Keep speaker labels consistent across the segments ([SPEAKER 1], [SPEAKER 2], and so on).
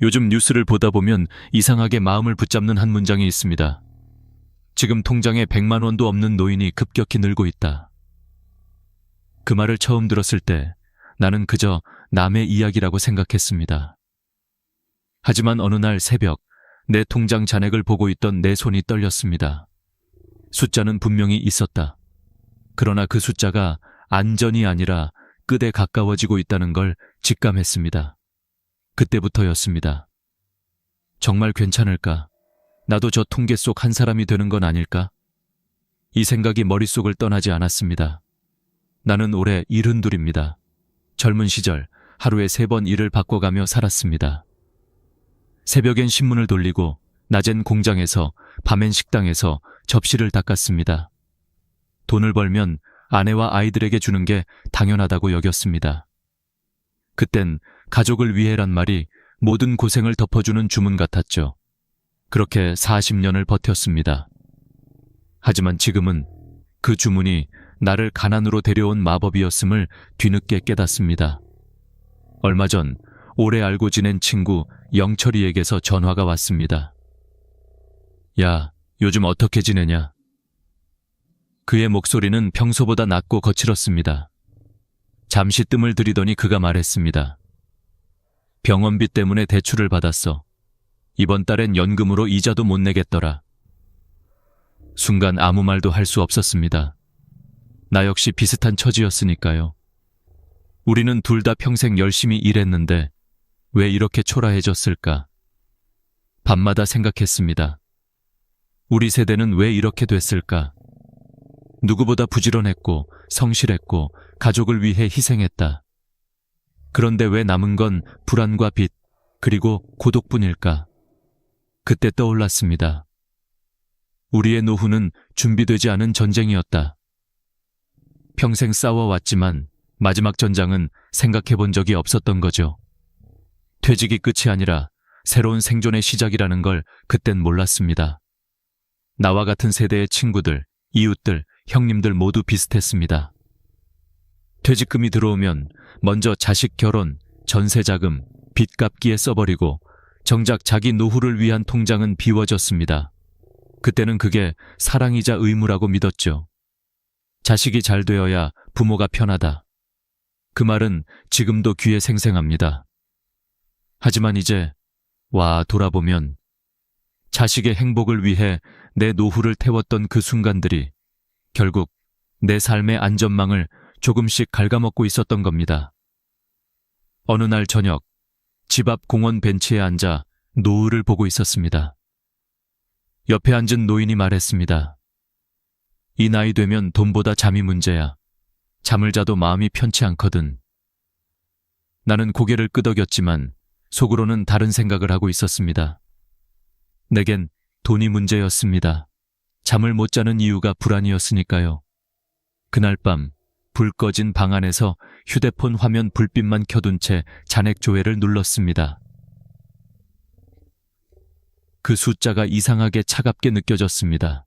[SPEAKER 1] 요즘 뉴스를 보다 보면 이상하게 마음을 붙잡는 한 문장이 있습니다. 지금 통장에 100만 원도 없는 노인이 급격히 늘고 있다. 그 말을 처음 들었을 때 나는 그저 남의 이야기라고 생각했습니다. 하지만 어느 날 새벽 내 통장 잔액을 보고 있던 내 손이 떨렸습니다. 숫자는 분명히 있었다. 그러나 그 숫자가 안전이 아니라 끝에 가까워지고 있다는 걸 직감했습니다. 그때부터였습니다. 정말 괜찮을까? 나도 저 통계 속 한 사람이 되는 건 아닐까? 이 생각이 머릿속을 떠나지 않았습니다. 나는 올해 72입니다. 젊은 시절 하루에 3번 일을 바꿔가며 살았습니다. 새벽엔 신문을 돌리고 낮엔 공장에서 밤엔 식당에서 접시를 닦았습니다. 돈을 벌면 아내와 아이들에게 주는 게 당연하다고 여겼습니다. 그땐 가족을 위해란 말이 모든 고생을 덮어주는 주문 같았죠. 그렇게 40년을 버텼습니다. 하지만 지금은 그 주문이 나를 가난으로 데려온 마법이었음을 뒤늦게 깨닫습니다. 얼마 전 오래 알고 지낸 친구 영철이에게서 전화가 왔습니다. 야, 요즘 어떻게 지내냐? 그의 목소리는 평소보다 낮고 거칠었습니다. 잠시 뜸을 들이더니 그가 말했습니다. 병원비 때문에 대출을 받았어. 이번 달엔 연금으로 이자도 못 내겠더라. 순간 아무 말도 할 수 없었습니다. 나 역시 비슷한 처지였으니까요. 우리는 둘 다 평생 열심히 일했는데 왜 이렇게 초라해졌을까? 밤마다 생각했습니다. 우리 세대는 왜 이렇게 됐을까? 누구보다 부지런했고 성실했고 가족을 위해 희생했다. 그런데 왜 남은 건 불안과 빚, 그리고 고독뿐일까? 그때 떠올랐습니다. 우리의 노후는 준비되지 않은 전쟁이었다. 평생 싸워왔지만 마지막 전장은 생각해 본 적이 없었던 거죠. 퇴직이 끝이 아니라 새로운 생존의 시작이라는 걸 그땐 몰랐습니다. 나와 같은 세대의 친구들, 이웃들, 형님들 모두 비슷했습니다. 퇴직금이 들어오면 먼저 자식 결혼, 전세 자금, 빚 갚기에 써버리고 정작 자기 노후를 위한 통장은 비워졌습니다. 그때는 그게 사랑이자 의무라고 믿었죠. 자식이 잘 되어야 부모가 편하다. 그 말은 지금도 귀에 생생합니다. 하지만 이제 돌아보면 자식의 행복을 위해 내 노후를 태웠던 그 순간들이 결국 내 삶의 안전망을 조금씩 갉아먹고 있었던 겁니다. 어느 날 저녁, 집 앞 공원 벤치에 앉아 노을을 보고 있었습니다. 옆에 앉은 노인이 말했습니다. 이 나이 되면 돈보다 잠이 문제야. 잠을 자도 마음이 편치 않거든. 나는 고개를 끄덕였지만 속으로는 다른 생각을 하고 있었습니다. 내겐 돈이 문제였습니다. 잠을 못 자는 이유가 불안이었으니까요. 그날 밤 불 꺼진 방 안에서 휴대폰 화면 불빛만 켜둔 채 잔액 조회를 눌렀습니다. 그 숫자가 이상하게 차갑게 느껴졌습니다.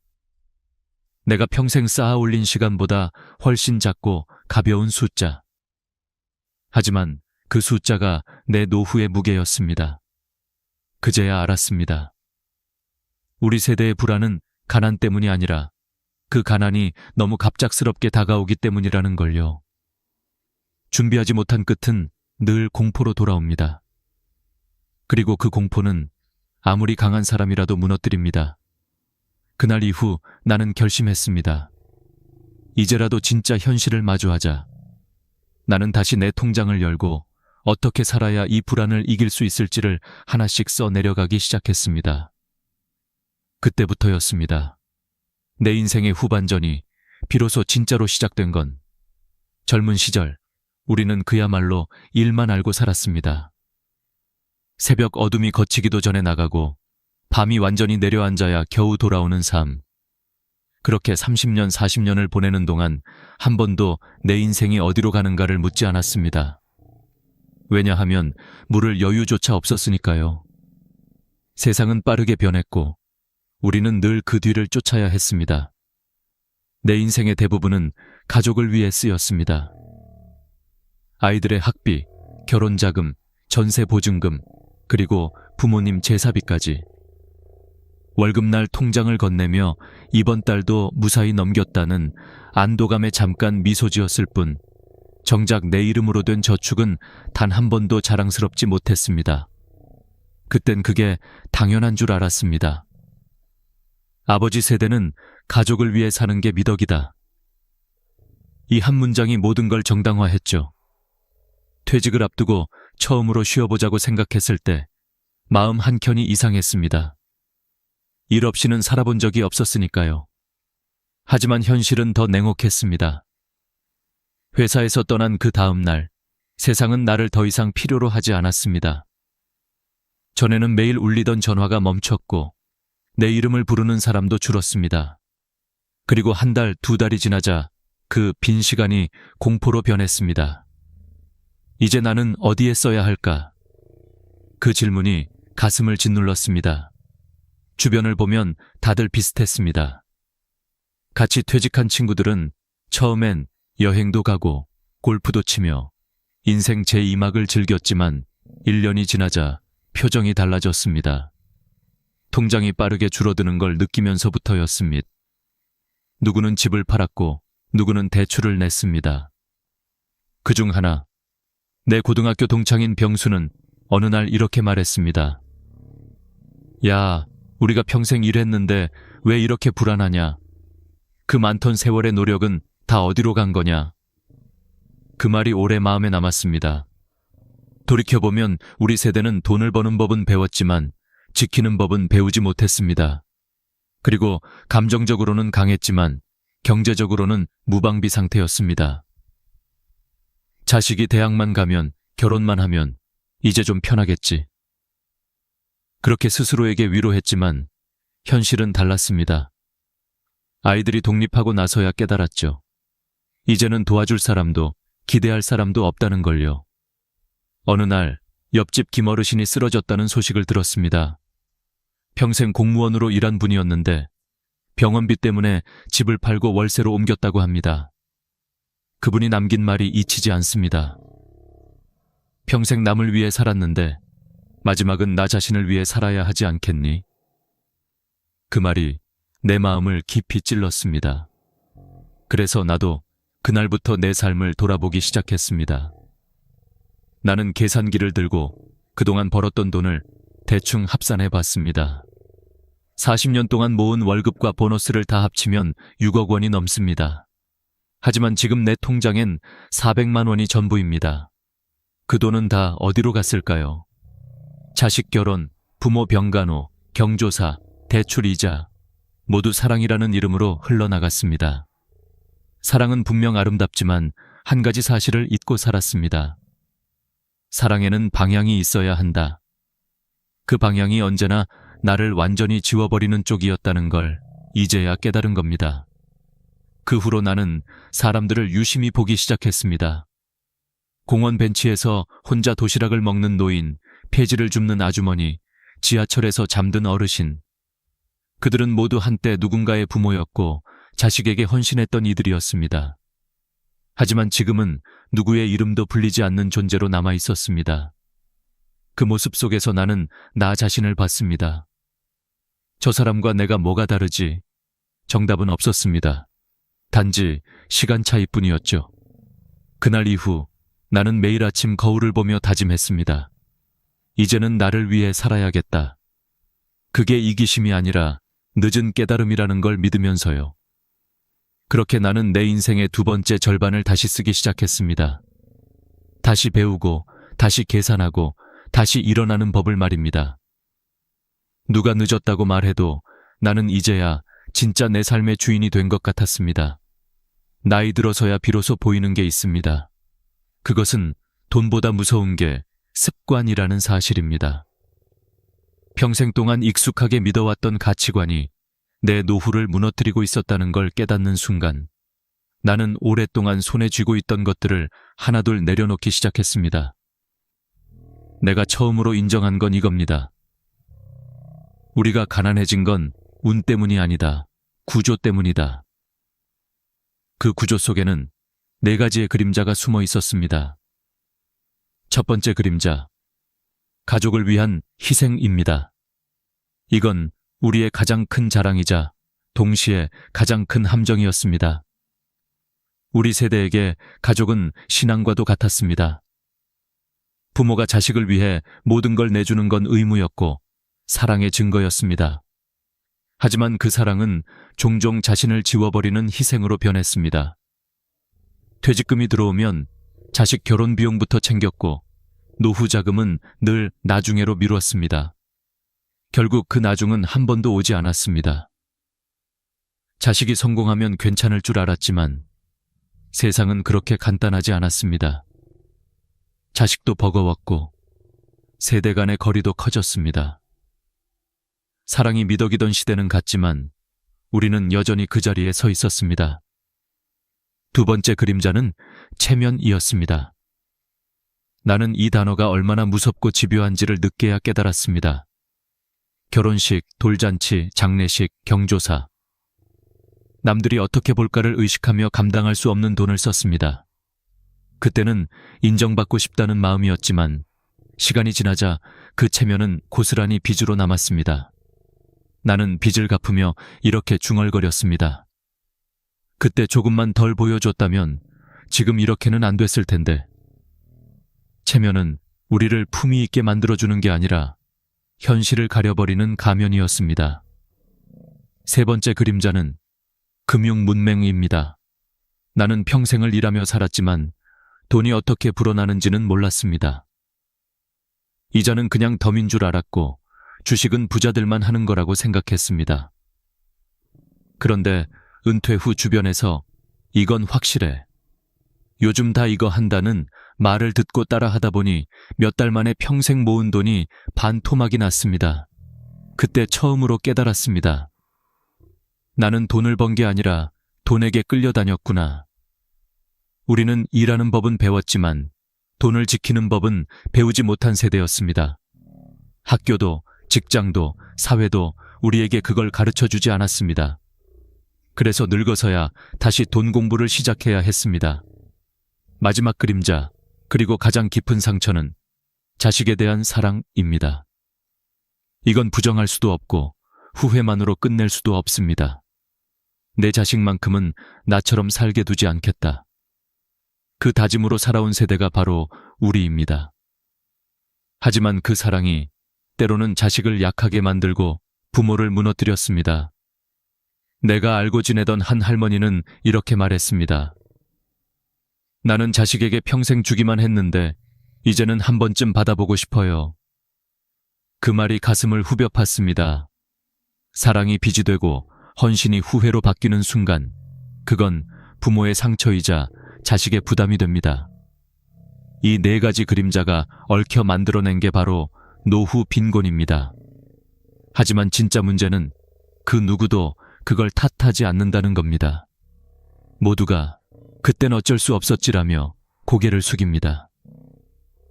[SPEAKER 1] 내가 평생 쌓아 올린 시간보다 훨씬 작고 가벼운 숫자. 하지만 그 숫자가 내 노후의 무게였습니다. 그제야 알았습니다. 우리 세대의 불안은 가난 때문이 아니라 그 가난이 너무 갑작스럽게 다가오기 때문이라는 걸요. 준비하지 못한 끝은 늘 공포로 돌아옵니다. 그리고 그 공포는 아무리 강한 사람이라도 무너뜨립니다. 그날 이후 나는 결심했습니다. 이제라도 진짜 현실을 마주하자. 나는 다시 내 통장을 열고 어떻게 살아야 이 불안을 이길 수 있을지를 하나씩 써 내려가기 시작했습니다. 그때부터였습니다. 내 인생의 후반전이 비로소 진짜로 시작된 건 젊은 시절 우리는 그야말로 일만 알고 살았습니다. 새벽 어둠이 걷히기도 전에 나가고 밤이 완전히 내려앉아야 겨우 돌아오는 삶. 그렇게 30년, 40년을 보내는 동안 한 번도 내 인생이 어디로 가는가를 묻지 않았습니다. 왜냐하면 물을 여유조차 없었으니까요. 세상은 빠르게 변했고 우리는 늘 그 뒤를 쫓아야 했습니다. 내 인생의 대부분은 가족을 위해 쓰였습니다. 아이들의 학비, 결혼자금, 전세 보증금, 그리고 부모님 제사비까지. 월급날 통장을 건네며 이번 달도 무사히 넘겼다는 안도감에 잠깐 미소 지었을 뿐 정작 내 이름으로 된 저축은 단 한 번도 자랑스럽지 못했습니다. 그땐 그게 당연한 줄 알았습니다. 아버지 세대는 가족을 위해 사는 게 미덕이다. 이 한 문장이 모든 걸 정당화했죠. 퇴직을 앞두고 처음으로 쉬어보자고 생각했을 때 마음 한켠이 이상했습니다. 일 없이는 살아본 적이 없었으니까요. 하지만 현실은 더 냉혹했습니다. 회사에서 떠난 그 다음 날, 세상은 나를 더 이상 필요로 하지 않았습니다. 전에는 매일 울리던 전화가 멈췄고 내 이름을 부르는 사람도 줄었습니다. 그리고 한 달, 두 달이 지나자 그 빈 시간이 공포로 변했습니다. 이제 나는 어디에 써야 할까? 그 질문이 가슴을 짓눌렀습니다. 주변을 보면 다들 비슷했습니다. 같이 퇴직한 친구들은 처음엔 여행도 가고 골프도 치며 인생 제2막을 즐겼지만 1년이 지나자 표정이 달라졌습니다. 통장이 빠르게 줄어드는 걸 느끼면서부터였습니다. 누구는 집을 팔았고 누구는 대출을 냈습니다. 그중 하나, 내 고등학교 동창인 병수는 어느 날 이렇게 말했습니다. 야, 우리가 평생 일했는데 왜 이렇게 불안하냐? 그 많던 세월의 노력은 다 어디로 간 거냐? 그 말이 오래 마음에 남았습니다. 돌이켜보면 우리 세대는 돈을 버는 법은 배웠지만 지키는 법은 배우지 못했습니다. 그리고 감정적으로는 강했지만 경제적으로는 무방비 상태였습니다. 자식이 대학만 가면, 결혼만 하면 이제 좀 편하겠지. 그렇게 스스로에게 위로했지만 현실은 달랐습니다. 아이들이 독립하고 나서야 깨달았죠. 이제는 도와줄 사람도 기대할 사람도 없다는 걸요. 어느 날 옆집 김어르신이 쓰러졌다는 소식을 들었습니다. 평생 공무원으로 일한 분이었는데 병원비 때문에 집을 팔고 월세로 옮겼다고 합니다. 그분이 남긴 말이 잊히지 않습니다. 평생 남을 위해 살았는데 마지막은 나 자신을 위해 살아야 하지 않겠니? 그 말이 내 마음을 깊이 찔렀습니다. 그래서 나도 그날부터 내 삶을 돌아보기 시작했습니다. 나는 계산기를 들고 그동안 벌었던 돈을 대충 합산해 봤습니다. 40년 동안 모은 월급과 보너스를 다 합치면 6억 원이 넘습니다. 하지만 지금 내 통장엔 400만 원이 전부입니다. 그 돈은 다 어디로 갔을까요? 자식 결혼, 부모 병간호, 경조사, 대출 이자 모두 사랑이라는 이름으로 흘러나갔습니다. 사랑은 분명 아름답지만 한 가지 사실을 잊고 살았습니다. 사랑에는 방향이 있어야 한다. 그 방향이 언제나 나를 완전히 지워버리는 쪽이었다는 걸 이제야 깨달은 겁니다. 그 후로 나는 사람들을 유심히 보기 시작했습니다. 공원 벤치에서 혼자 도시락을 먹는 노인, 폐지를 줍는 아주머니, 지하철에서 잠든 어르신. 그들은 모두 한때 누군가의 부모였고 자식에게 헌신했던 이들이었습니다. 하지만 지금은 누구의 이름도 불리지 않는 존재로 남아 있었습니다. 그 모습 속에서 나는 나 자신을 봤습니다. 저 사람과 내가 뭐가 다르지? 정답은 없었습니다. 단지 시간 차이뿐이었죠. 그날 이후 나는 매일 아침 거울을 보며 다짐했습니다. 이제는 나를 위해 살아야겠다. 그게 이기심이 아니라 늦은 깨달음이라는 걸 믿으면서요. 그렇게 나는 내 인생의 두 번째 절반을 다시 쓰기 시작했습니다. 다시 배우고, 다시 계산하고, 다시 일어나는 법을 말입니다. 누가 늦었다고 말해도 나는 이제야 진짜 내 삶의 주인이 된 것 같았습니다. 나이 들어서야 비로소 보이는 게 있습니다. 그것은 돈보다 무서운 게 습관이라는 사실입니다. 평생 동안 익숙하게 믿어왔던 가치관이 내 노후를 무너뜨리고 있었다는 걸 깨닫는 순간 나는 오랫동안 손에 쥐고 있던 것들을 하나둘 내려놓기 시작했습니다. 내가 처음으로 인정한 건 이겁니다. 우리가 가난해진 건 운 때문이 아니다. 구조 때문이다. 그 구조 속에는 4가지의 그림자가 숨어 있었습니다. 첫 번째 그림자, 가족을 위한 희생입니다. 이건 우리의 가장 큰 자랑이자 동시에 가장 큰 함정이었습니다. 우리 세대에게 가족은 신앙과도 같았습니다. 부모가 자식을 위해 모든 걸 내주는 건 의무였고 사랑의 증거였습니다. 하지만 그 사랑은 종종 자신을 지워버리는 희생으로 변했습니다. 퇴직금이 들어오면 자식 결혼 비용부터 챙겼고 노후 자금은 늘 나중에로 미뤘습니다. 결국 그 나중은 한 번도 오지 않았습니다. 자식이 성공하면 괜찮을 줄 알았지만 세상은 그렇게 간단하지 않았습니다. 자식도 버거웠고 세대 간의 거리도 커졌습니다. 사랑이 미덕이던 시대는 갔지만 우리는 여전히 그 자리에 서 있었습니다. 두 번째 그림자는 체면이었습니다. 나는 이 단어가 얼마나 무섭고 집요한지를 늦게야 깨달았습니다. 결혼식, 돌잔치, 장례식, 경조사. 남들이 어떻게 볼까를 의식하며 감당할 수 없는 돈을 썼습니다. 그때는 인정받고 싶다는 마음이었지만 시간이 지나자 그 체면은 고스란히 빚으로 남았습니다. 나는 빚을 갚으며 이렇게 중얼거렸습니다. 그때 조금만 덜 보여줬다면 지금 이렇게는 안 됐을 텐데. 체면은 우리를 품위 있게 만들어주는 게 아니라 현실을 가려버리는 가면이었습니다. 세 번째 그림자는 금융문맹입니다. 나는 평생을 일하며 살았지만 돈이 어떻게 불어나는지는 몰랐습니다. 이자는 그냥 덤인 줄 알았고 주식은 부자들만 하는 거라고 생각했습니다. 그런데 은퇴 후 주변에서 이건 확실해. 요즘 다 이거 한다는 말을 듣고 따라 하다 보니 몇 달 만에 평생 모은 돈이 반토막이 났습니다. 그때 처음으로 깨달았습니다. 나는 돈을 번 게 아니라 돈에게 끌려다녔구나. 우리는 일하는 법은 배웠지만 돈을 지키는 법은 배우지 못한 세대였습니다. 학교도 직장도 사회도 우리에게 그걸 가르쳐주지 않았습니다. 그래서 늙어서야 다시 돈 공부를 시작해야 했습니다. 마지막 그림자, 그리고 가장 깊은 상처는 자식에 대한 사랑입니다. 이건 부정할 수도 없고 후회만으로 끝낼 수도 없습니다. 내 자식만큼은 나처럼 살게 두지 않겠다. 그 다짐으로 살아온 세대가 바로 우리입니다. 하지만 그 사랑이 때로는 자식을 약하게 만들고 부모를 무너뜨렸습니다. 내가 알고 지내던 한 할머니는 이렇게 말했습니다. 나는 자식에게 평생 주기만 했는데 이제는 한 번쯤 받아보고 싶어요. 그 말이 가슴을 후벼 팠습니다. 사랑이 빚이 되고 헌신이 후회로 바뀌는 순간 그건 부모의 상처이자 자식의 부담이 됩니다. 이 네 가지 그림자가 얽혀 만들어낸 게 바로 노후 빈곤입니다. 하지만 진짜 문제는 그 누구도 그걸 탓하지 않는다는 겁니다. 모두가 그땐 어쩔 수 없었지라며 고개를 숙입니다.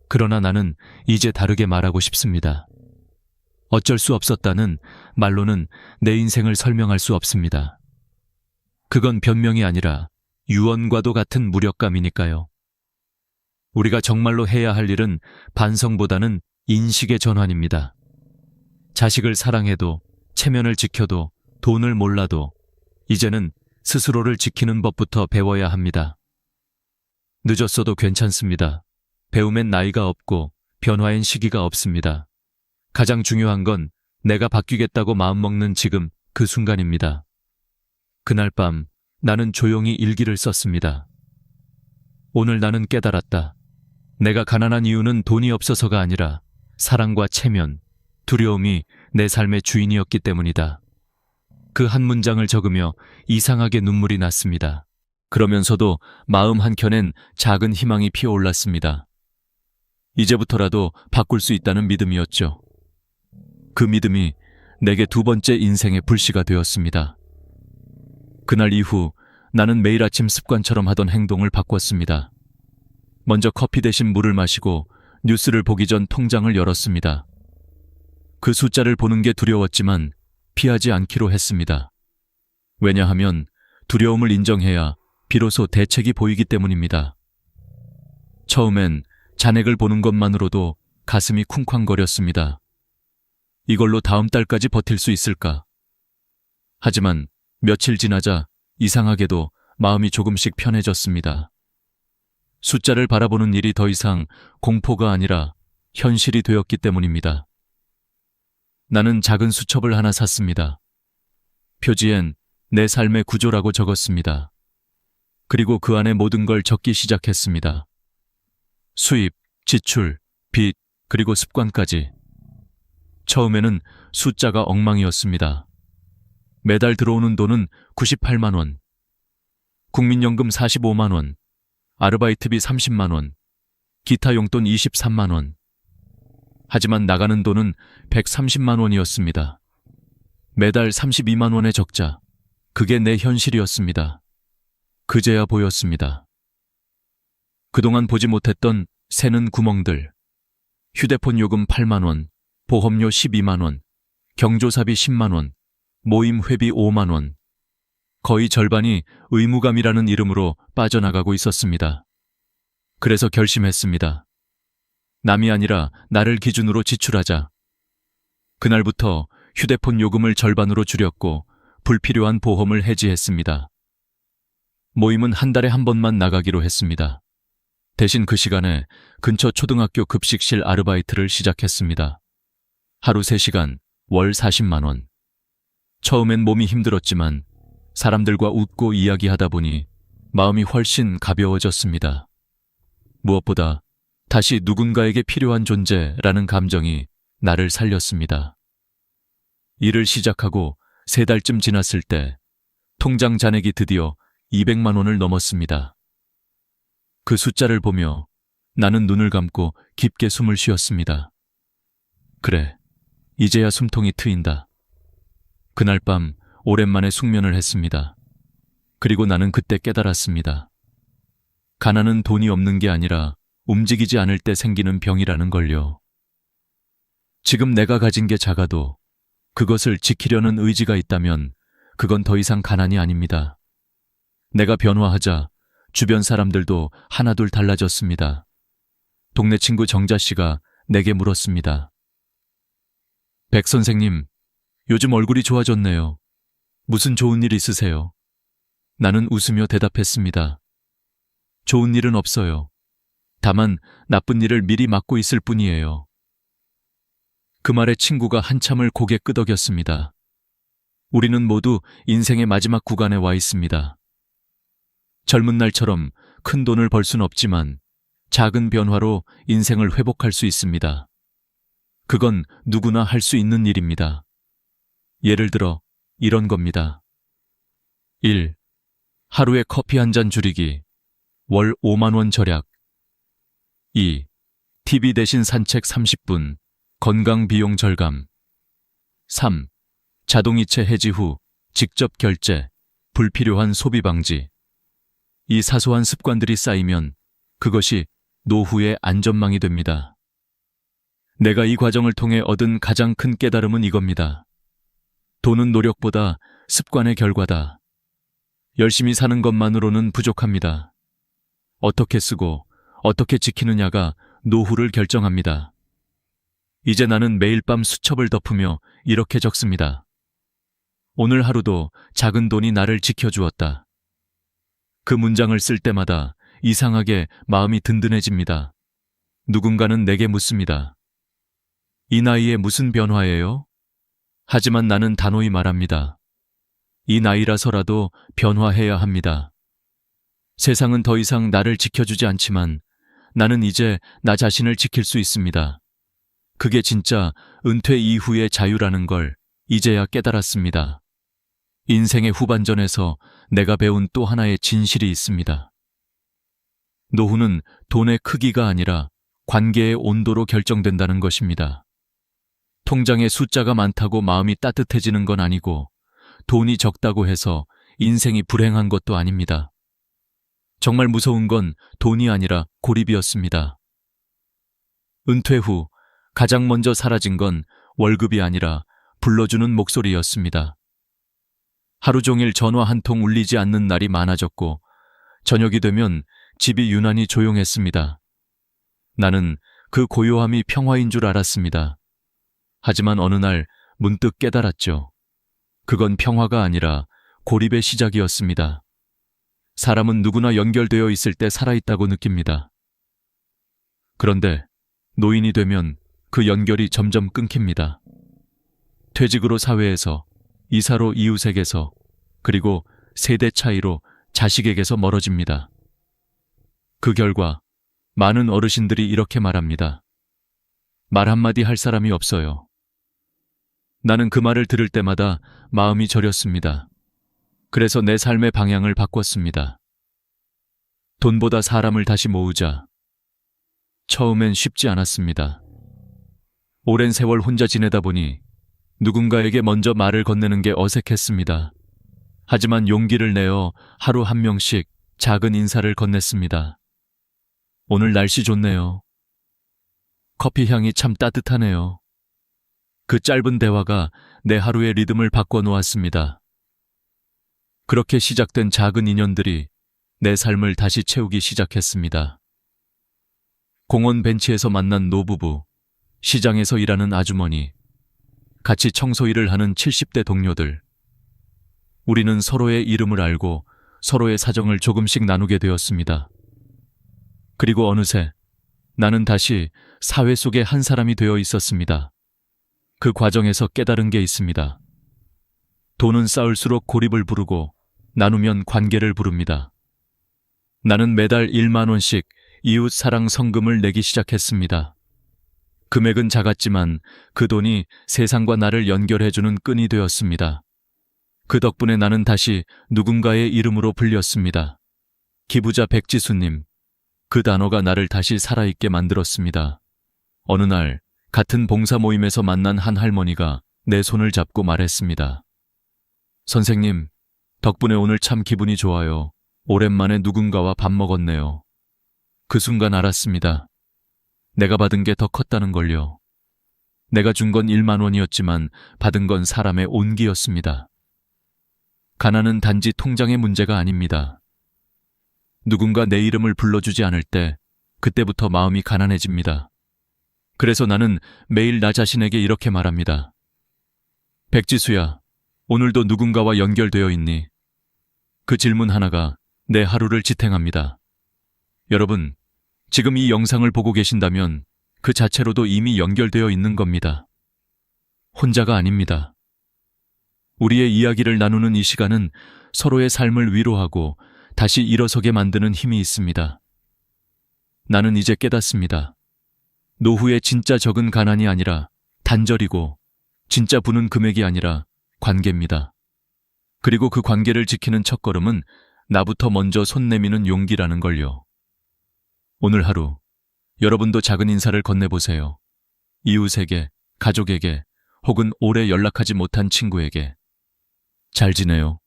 [SPEAKER 1] 그러나 나는 이제 다르게 말하고 싶습니다. 어쩔 수 없었다는 말로는 내 인생을 설명할 수 없습니다. 그건 변명이 아니라 유언과도 같은 무력감이니까요. 우리가 정말로 해야 할 일은 반성보다는 인식의 전환입니다. 자식을 사랑해도 체면을 지켜도 돈을 몰라도 이제는 스스로를 지키는 법부터 배워야 합니다. 늦었어도 괜찮습니다. 배움엔 나이가 없고 변화엔 시기가 없습니다. 가장 중요한 건 내가 바뀌겠다고 마음먹는 지금 그 순간입니다. 그날 밤 나는 조용히 일기를 썼습니다. 오늘 나는 깨달았다. 내가 가난한 이유는 돈이 없어서가 아니라 사랑과 체면, 두려움이 내 삶의 주인이었기 때문이다. 그 한 문장을 적으며 이상하게 눈물이 났습니다. 그러면서도 마음 한켠엔 작은 희망이 피어올랐습니다. 이제부터라도 바꿀 수 있다는 믿음이었죠. 그 믿음이 내게 두 번째 인생의 불씨가 되었습니다. 그날 이후 나는 매일 아침 습관처럼 하던 행동을 바꿨습니다. 먼저 커피 대신 물을 마시고 뉴스를 보기 전 통장을 열었습니다. 그 숫자를 보는 게 두려웠지만 피하지 않기로 했습니다. 왜냐하면 두려움을 인정해야 비로소 대책이 보이기 때문입니다. 처음엔 잔액을 보는 것만으로도 가슴이 쿵쾅거렸습니다. 이걸로 다음 달까지 버틸 수 있을까? 하지만 며칠 지나자 이상하게도 마음이 조금씩 편해졌습니다. 숫자를 바라보는 일이 더 이상 공포가 아니라 현실이 되었기 때문입니다. 나는 작은 수첩을 하나 샀습니다. 표지엔 내 삶의 구조라고 적었습니다. 그리고 그 안에 모든 걸 적기 시작했습니다. 수입, 지출, 빚, 그리고 습관까지. 처음에는 숫자가 엉망이었습니다. 매달 들어오는 돈은 98만 원, 국민연금 45만 원, 아르바이트비 30만 원, 기타 용돈 23만 원. 하지만 나가는 돈은 130만 원이었습니다. 매달 32만 원의 적자. 그게 내 현실이었습니다. 그제야 보였습니다. 그동안 보지 못했던 새는 구멍들. 휴대폰 요금 8만 원, 보험료 12만 원, 경조사비 10만 원, 모임 회비 5만 원. 거의 절반이 의무감이라는 이름으로 빠져나가고 있었습니다. 그래서 결심했습니다. 남이 아니라 나를 기준으로 지출하자. 그날부터 휴대폰 요금을 절반으로 줄였고 불필요한 보험을 해지했습니다. 모임은 한 달에 한 번만 나가기로 했습니다. 대신 그 시간에 근처 초등학교 급식실 아르바이트를 시작했습니다. 하루 3시간, 월 40만 원. 처음엔 몸이 힘들었지만 사람들과 웃고 이야기하다 보니 마음이 훨씬 가벼워졌습니다. 무엇보다 다시 누군가에게 필요한 존재라는 감정이 나를 살렸습니다. 일을 시작하고 3달쯤 지났을 때 통장 잔액이 드디어 200만 원을 넘었습니다. 그 숫자를 보며 나는 눈을 감고 깊게 숨을 쉬었습니다. 그래, 이제야 숨통이 트인다. 그날 밤 오랜만에 숙면을 했습니다. 그리고 나는 그때 깨달았습니다. 가난은 돈이 없는 게 아니라 움직이지 않을 때 생기는 병이라는 걸요. 지금 내가 가진 게 작아도 그것을 지키려는 의지가 있다면 그건 더 이상 가난이 아닙니다. 내가 변화하자 주변 사람들도 하나둘 달라졌습니다. 동네 친구 정자 씨가 내게 물었습니다. 백 선생님, 요즘 얼굴이 좋아졌네요. 무슨 좋은 일 있으세요? 나는 웃으며 대답했습니다. 좋은 일은 없어요. 다만 나쁜 일을 미리 막고 있을 뿐이에요. 그 말에 친구가 한참을 고개 끄덕였습니다. 우리는 모두 인생의 마지막 구간에 와 있습니다. 젊은 날처럼 큰 돈을 벌 순 없지만 작은 변화로 인생을 회복할 수 있습니다. 그건 누구나 할 수 있는 일입니다. 예를 들어 이런 겁니다. 1. 하루에 커피 한 잔 줄이기. 월 5만 원 절약. 2. TV 대신 산책 30분. 건강 비용 절감. 3. 자동이체 해지 후 직접 결제. 불필요한 소비 방지. 이 사소한 습관들이 쌓이면 그것이 노후의 안전망이 됩니다. 내가 이 과정을 통해 얻은 가장 큰 깨달음은 이겁니다. 돈은 노력보다 습관의 결과다. 열심히 사는 것만으로는 부족합니다. 어떻게 쓰고 어떻게 지키느냐가 노후를 결정합니다. 이제 나는 매일 밤 수첩을 덮으며 이렇게 적습니다. 오늘 하루도 작은 돈이 나를 지켜주었다. 그 문장을 쓸 때마다 이상하게 마음이 든든해집니다. 누군가는 내게 묻습니다. 이 나이에 무슨 변화예요? 하지만 나는 단호히 말합니다. 이 나이라서라도 변화해야 합니다. 세상은 더 이상 나를 지켜주지 않지만 나는 이제 나 자신을 지킬 수 있습니다. 그게 진짜 은퇴 이후의 자유라는 걸 이제야 깨달았습니다. 인생의 후반전에서 내가 배운 또 하나의 진실이 있습니다. 노후는 돈의 크기가 아니라 관계의 온도로 결정된다는 것입니다. 통장에 숫자가 많다고 마음이 따뜻해지는 건 아니고 돈이 적다고 해서 인생이 불행한 것도 아닙니다. 정말 무서운 건 돈이 아니라 고립이었습니다. 은퇴 후 가장 먼저 사라진 건 월급이 아니라 불러주는 목소리였습니다. 하루 종일 전화 한 통 울리지 않는 날이 많아졌고 저녁이 되면 집이 유난히 조용했습니다. 나는 그 고요함이 평화인 줄 알았습니다. 하지만 어느 날 문득 깨달았죠. 그건 평화가 아니라 고립의 시작이었습니다. 사람은 누구나 연결되어 있을 때 살아있다고 느낍니다. 그런데 노인이 되면 그 연결이 점점 끊깁니다. 퇴직으로 사회에서, 이사로 이웃에게서, 그리고 세대 차이로 자식에게서 멀어집니다. 그 결과 많은 어르신들이 이렇게 말합니다. 말 한마디 할 사람이 없어요. 나는 그 말을 들을 때마다 마음이 저렸습니다. 그래서 내 삶의 방향을 바꿨습니다. 돈보다 사람을 다시 모으자. 처음엔 쉽지 않았습니다. 오랜 세월 혼자 지내다 보니 누군가에게 먼저 말을 건네는 게 어색했습니다. 하지만 용기를 내어 하루 한 명씩 작은 인사를 건넸습니다. 오늘 날씨 좋네요. 커피 향이 참 따뜻하네요. 그 짧은 대화가 내 하루의 리듬을 바꿔놓았습니다. 그렇게 시작된 작은 인연들이 내 삶을 다시 채우기 시작했습니다. 공원 벤치에서 만난 노부부, 시장에서 일하는 아주머니, 같이 청소일을 하는 70대 동료들. 우리는 서로의 이름을 알고 서로의 사정을 조금씩 나누게 되었습니다. 그리고 어느새 나는 다시 사회 속의 한 사람이 되어 있었습니다. 그 과정에서 깨달은 게 있습니다. 돈은 쌓을수록 고립을 부르고 나누면 관계를 부릅니다. 나는 매달 1만 원씩 이웃 사랑 성금을 내기 시작했습니다. 금액은 작았지만 그 돈이 세상과 나를 연결해주는 끈이 되었습니다. 그 덕분에 나는 다시 누군가의 이름으로 불렸습니다. 기부자 백지수님, 그 단어가 나를 다시 살아있게 만들었습니다. 어느 날 같은 봉사 모임에서 만난 한 할머니가 내 손을 잡고 말했습니다. 선생님, 덕분에 오늘 참 기분이 좋아요. 오랜만에 누군가와 밥 먹었네요. 그 순간 알았습니다. 내가 받은 게 더 컸다는 걸요. 내가 준 건 1만 원이었지만 받은 건 사람의 온기였습니다. 가난은 단지 통장의 문제가 아닙니다. 누군가 내 이름을 불러주지 않을 때 그때부터 마음이 가난해집니다. 그래서 나는 매일 나 자신에게 이렇게 말합니다. 백지수야, 오늘도 누군가와 연결되어 있니? 그 질문 하나가 내 하루를 지탱합니다. 여러분, 지금 이 영상을 보고 계신다면 그 자체로도 이미 연결되어 있는 겁니다. 혼자가 아닙니다. 우리의 이야기를 나누는 이 시간은 서로의 삶을 위로하고 다시 일어서게 만드는 힘이 있습니다. 나는 이제 깨닫습니다. 노후의 진짜 적은 가난이 아니라 단절이고 진짜 부는 금액이 아니라 관계입니다. 그리고 그 관계를 지키는 첫걸음은 나부터 먼저 손 내미는 용기라는 걸요. 오늘 하루 여러분도 작은 인사를 건네보세요. 이웃에게, 가족에게, 혹은 오래 연락하지 못한 친구에게. 잘 지내요.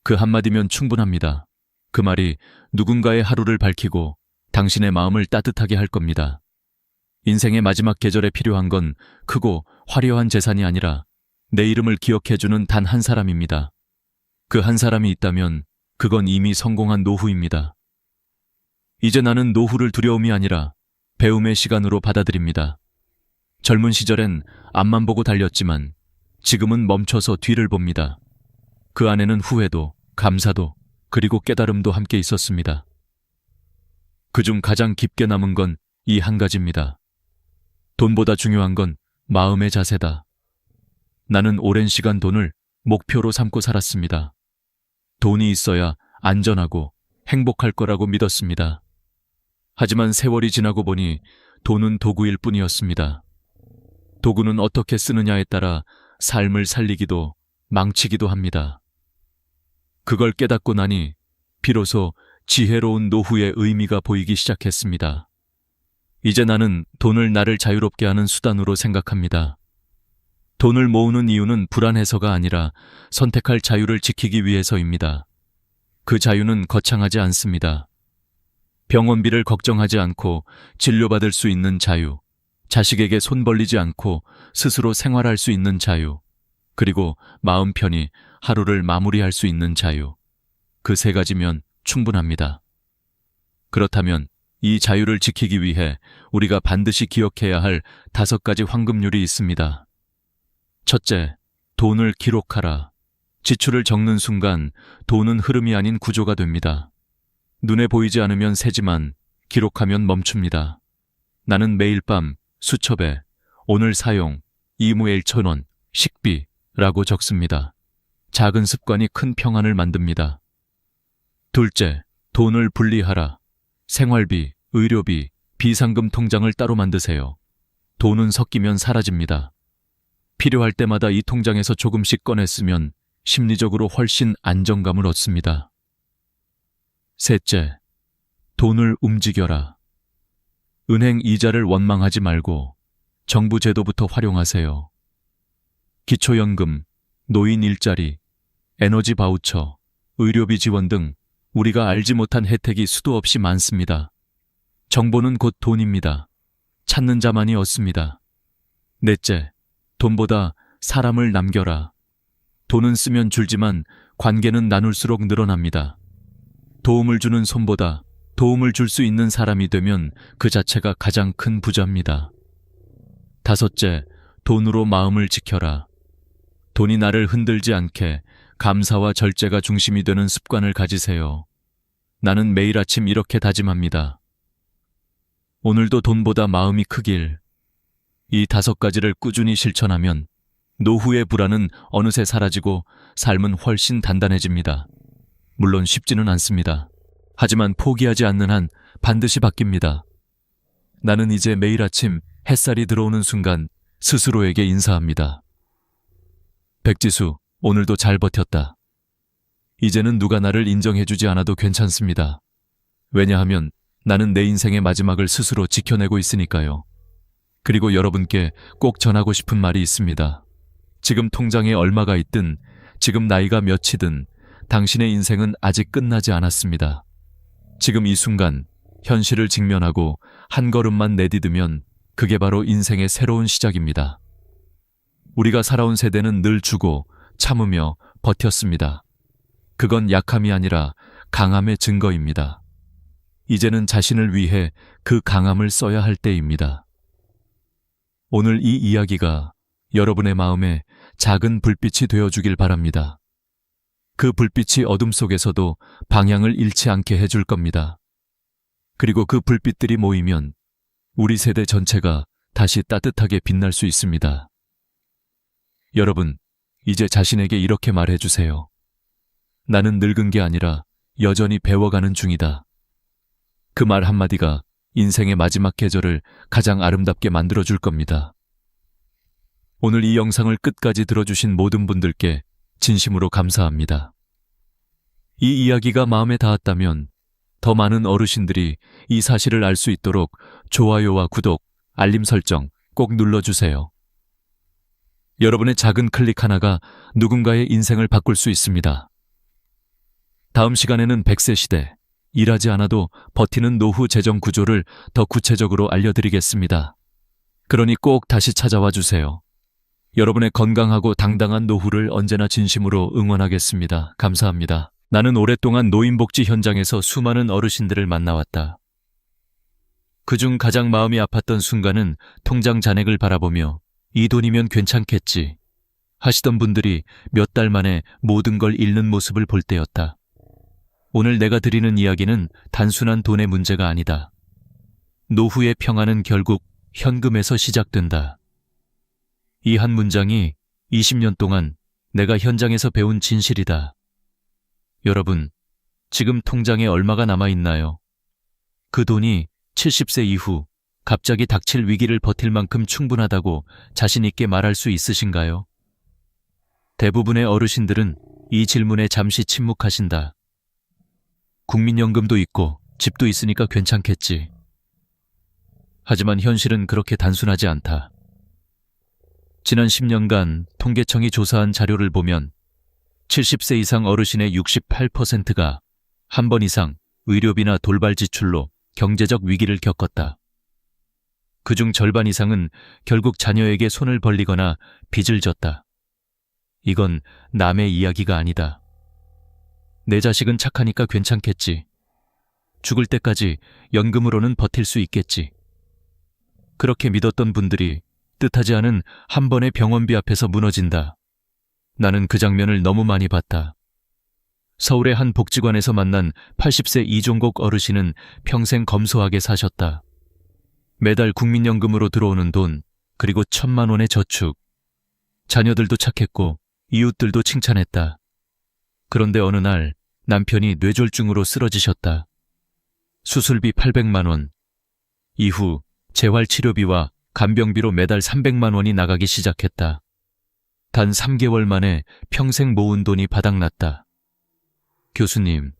[SPEAKER 1] 그 한마디면 충분합니다. 그 말이 누군가의 하루를 밝히고 당신의 마음을 따뜻하게 할 겁니다. 인생의 마지막 계절에 필요한 건 크고 화려한 재산이 아니라 내 이름을 기억해주는 단 한 사람입니다. 그 한 사람이 있다면 그건 이미 성공한 노후입니다. 이제 나는 노후를 두려움이 아니라 배움의 시간으로 받아들입니다. 젊은 시절엔 앞만 보고 달렸지만 지금은 멈춰서 뒤를 봅니다. 그 안에는 후회도, 감사도, 그리고 깨달음도 함께 있었습니다. 그중 가장 깊게 남은 건 이 한 가지입니다. 돈보다 중요한 건 마음의 자세다. 나는 오랜 시간 돈을 목표로 삼고 살았습니다. 돈이 있어야 안전하고 행복할 거라고 믿었습니다. 하지만 세월이 지나고 보니 돈은 도구일 뿐이었습니다. 도구는 어떻게 쓰느냐에 따라 삶을 살리기도 망치기도 합니다. 그걸 깨닫고 나니 비로소 지혜로운 노후의 의미가 보이기 시작했습니다. 이제 나는 돈을 나를 자유롭게 하는 수단으로 생각합니다. 돈을 모으는 이유는 불안해서가 아니라 선택할 자유를 지키기 위해서입니다. 그 자유는 거창하지 않습니다. 병원비를 걱정하지 않고 진료받을 수 있는 자유, 자식에게 손 벌리지 않고 스스로 생활할 수 있는 자유, 그리고 마음 편히 하루를 마무리할 수 있는 자유. 그 세 가지면 충분합니다. 그렇다면 이 자유를 지키기 위해 우리가 반드시 기억해야 할 5가지 황금률이 있습니다. 첫째, 돈을 기록하라. 지출을 적는 순간 돈은 흐름이 아닌 구조가 됩니다. 눈에 보이지 않으면 새지만 기록하면 멈춥니다. 나는 매일 밤 수첩에 오늘 사용 2무에 1,000원, 식비라고 적습니다. 작은 습관이 큰 평안을 만듭니다. 둘째, 돈을 분리하라. 생활비, 의료비, 비상금 통장을 따로 만드세요. 돈은 섞이면 사라집니다. 필요할 때마다 이 통장에서 조금씩 꺼내 쓰면 심리적으로 훨씬 안정감을 얻습니다. 셋째, 돈을 움직여라. 은행 이자를 원망하지 말고 정부 제도부터 활용하세요. 기초연금, 노인 일자리, 에너지 바우처, 의료비 지원 등 우리가 알지 못한 혜택이 수도 없이 많습니다. 정보는 곧 돈입니다. 찾는 자만이 얻습니다. 넷째, 돈보다 사람을 남겨라. 돈은 쓰면 줄지만 관계는 나눌수록 늘어납니다. 도움을 주는 손보다 도움을 줄 수 있는 사람이 되면 그 자체가 가장 큰 부자입니다. 다섯째, 돈으로 마음을 지켜라. 돈이 나를 흔들지 않게 감사와 절제가 중심이 되는 습관을 가지세요. 나는 매일 아침 이렇게 다짐합니다. 오늘도 돈보다 마음이 크길. 이 5가지를 꾸준히 실천하면 노후의 불안은 어느새 사라지고 삶은 훨씬 단단해집니다. 물론 쉽지는 않습니다. 하지만 포기하지 않는 한 반드시 바뀝니다. 나는 이제 매일 아침 햇살이 들어오는 순간 스스로에게 인사합니다. 백지수, 오늘도 잘 버텼다. 이제는 누가 나를 인정해주지 않아도 괜찮습니다. 왜냐하면 나는 내 인생의 마지막을 스스로 지켜내고 있으니까요. 그리고 여러분께 꼭 전하고 싶은 말이 있습니다. 지금 통장에 얼마가 있든, 지금 나이가 몇이든 당신의 인생은 아직 끝나지 않았습니다. 지금 이 순간 현실을 직면하고 한 걸음만 내디디면 그게 바로 인생의 새로운 시작입니다. 우리가 살아온 세대는 늘 주고 참으며 버텼습니다. 그건 약함이 아니라 강함의 증거입니다. 이제는 자신을 위해 그 강함을 써야 할 때입니다. 오늘 이 이야기가 여러분의 마음에 작은 불빛이 되어주길 바랍니다. 그 불빛이 어둠 속에서도 방향을 잃지 않게 해줄 겁니다. 그리고 그 불빛들이 모이면 우리 세대 전체가 다시 따뜻하게 빛날 수 있습니다. 여러분, 이제 자신에게 이렇게 말해주세요. 나는 늙은 게 아니라 여전히 배워가는 중이다. 그 말 한마디가 인생의 마지막 계절을 가장 아름답게 만들어줄 겁니다. 오늘 이 영상을 끝까지 들어주신 모든 분들께 진심으로 감사합니다. 이 이야기가 마음에 닿았다면 더 많은 어르신들이 이 사실을 알 수 있도록 좋아요와 구독, 알림 설정 꼭 눌러주세요. 여러분의 작은 클릭 하나가 누군가의 인생을 바꿀 수 있습니다. 다음 시간에는 100세 시대, 일하지 않아도 버티는 노후 재정 구조를 더 구체적으로 알려드리겠습니다. 그러니 꼭 다시 찾아와 주세요. 여러분의 건강하고 당당한 노후를 언제나 진심으로 응원하겠습니다. 감사합니다. 나는 오랫동안 노인복지 현장에서 수많은 어르신들을 만나왔다. 그중 가장 마음이 아팠던 순간은 통장 잔액을 바라보며 이 돈이면 괜찮겠지 하시던 분들이 몇 달 만에 모든 걸 잃는 모습을 볼 때였다. 오늘 내가 드리는 이야기는 단순한 돈의 문제가 아니다. 노후의 평안은 결국 현금에서 시작된다. 이 한 문장이 20년 동안 내가 현장에서 배운 진실이다. 여러분, 지금 통장에 얼마가 남아있나요? 그 돈이 70세 이후 갑자기 닥칠 위기를 버틸 만큼 충분하다고 자신 있게 말할 수 있으신가요? 대부분의 어르신들은 이 질문에 잠시 침묵하신다. 국민연금도 있고 집도 있으니까 괜찮겠지. 하지만 현실은 그렇게 단순하지 않다. 지난 10년간 통계청이 조사한 자료를 보면 70세 이상 어르신의 68%가 한 번 이상 의료비나 돌발 지출로 경제적 위기를 겪었다. 그중 절반 이상은 결국 자녀에게 손을 벌리거나 빚을 졌다. 이건 남의 이야기가 아니다. 내 자식은 착하니까 괜찮겠지. 죽을 때까지 연금으로는 버틸 수 있겠지. 그렇게 믿었던 분들이 뜻하지 않은 한 번의 병원비 앞에서 무너진다. 나는 그 장면을 너무 많이 봤다. 서울의 한 복지관에서 만난 80세 이종곡 어르신은 평생 검소하게 사셨다. 매달 국민연금으로 들어오는 돈, 그리고 1,000만 원의 저축. 자녀들도 착했고 이웃들도 칭찬했다. 그런데 어느 날 남편이 뇌졸중으로 쓰러지셨다. 수술비 800만 원. 이후 재활치료비와 간병비로 매달 300만 원이 나가기 시작했다. 단 3개월 만에 평생 모은 돈이 바닥났다. 교수님,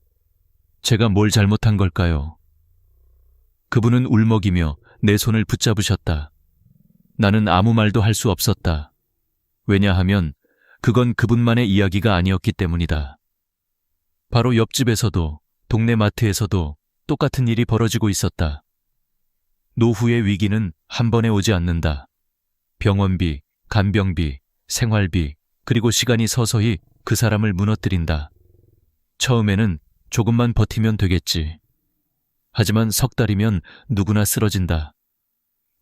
[SPEAKER 1] 제가 뭘 잘못한 걸까요? 그분은 울먹이며 내 손을 붙잡으셨다. 나는 아무 말도 할 수 없었다. 왜냐하면 그건 그분만의 이야기가 아니었기 때문이다. 바로 옆집에서도 동네 마트에서도 똑같은 일이 벌어지고 있었다. 노후의 위기는 한 번에 오지 않는다. 병원비, 간병비, 생활비, 그리고 시간이 서서히 그 사람을 무너뜨린다. 처음에는 조금만 버티면 되겠지. 하지만 석 달이면 누구나 쓰러진다.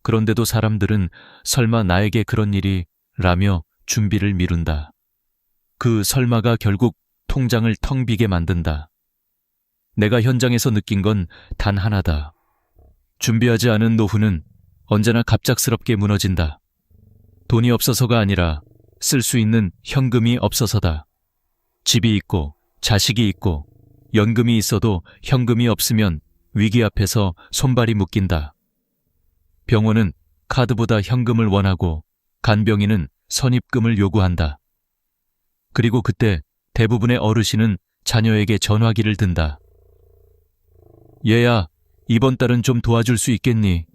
[SPEAKER 1] 그런데도 사람들은 설마 나에게 그런 일이 라며 준비를 미룬다. 그 설마가 결국 통장을 텅 비게 만든다. 내가 현장에서 느낀 건 단 하나다. 준비하지 않은 노후는 언제나 갑작스럽게 무너진다. 돈이 없어서가 아니라 쓸 수 있는 현금이 없어서다. 집이 있고 자식이 있고 연금이 있어도 현금이 없으면 위기 앞에서 손발이 묶인다. 병원은 카드보다 현금을 원하고 간병인은 선입금을 요구한다. 그리고 그때 대부분의 어르신은 자녀에게 전화기를 든다. 얘야, 이번 달은 좀 도와줄 수 있겠니?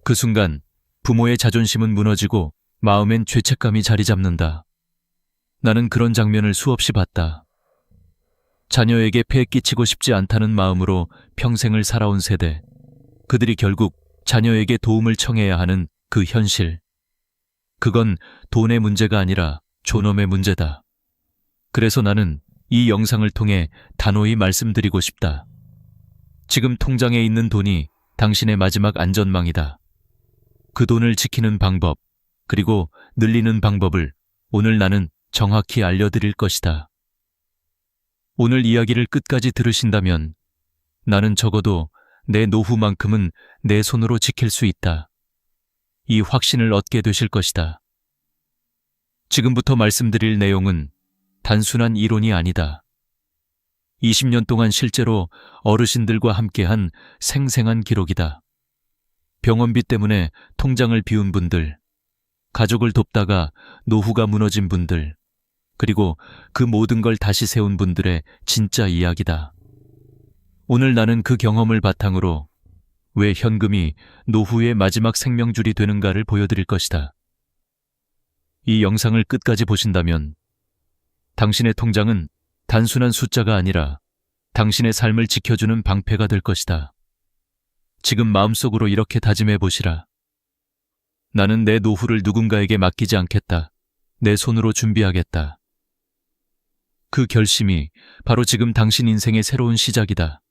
[SPEAKER 1] 그 순간 부모의 자존심은 무너지고 마음엔 죄책감이 자리 잡는다. 나는 그런 장면을 수없이 봤다. 자녀에게 폐 끼치고 싶지 않다는 마음으로 평생을 살아온 세대. 그들이 결국 자녀에게 도움을 청해야 하는 그 현실. 그건 돈의 문제가 아니라 존엄의 문제다. 그래서 나는 이 영상을 통해 단호히 말씀드리고 싶다. 지금 통장에 있는 돈이 당신의 마지막 안전망이다. 그 돈을 지키는 방법, 그리고 늘리는 방법을 오늘 나는 정확히 알려드릴 것이다. 오늘 이야기를 끝까지 들으신다면 나는 적어도 내 노후만큼은 내 손으로 지킬 수 있다. 이 확신을 얻게 되실 것이다. 지금부터 말씀드릴 내용은 단순한 이론이 아니다. 20년 동안 실제로 어르신들과 함께한 생생한 기록이다. 병원비 때문에 통장을 비운 분들, 가족을 돕다가 노후가 무너진 분들, 그리고 그 모든 걸 다시 세운 분들의 진짜 이야기다. 오늘 나는 그 경험을 바탕으로 왜 현금이 노후의 마지막 생명줄이 되는가를 보여드릴 것이다. 이 영상을 끝까지 보신다면 당신의 통장은 단순한 숫자가 아니라 당신의 삶을 지켜주는 방패가 될 것이다. 지금 마음속으로 이렇게 다짐해 보시라. 나는 내 노후를 누군가에게 맡기지 않겠다. 내 손으로 준비하겠다. 그 결심이 바로 지금 당신 인생의 새로운 시작이다.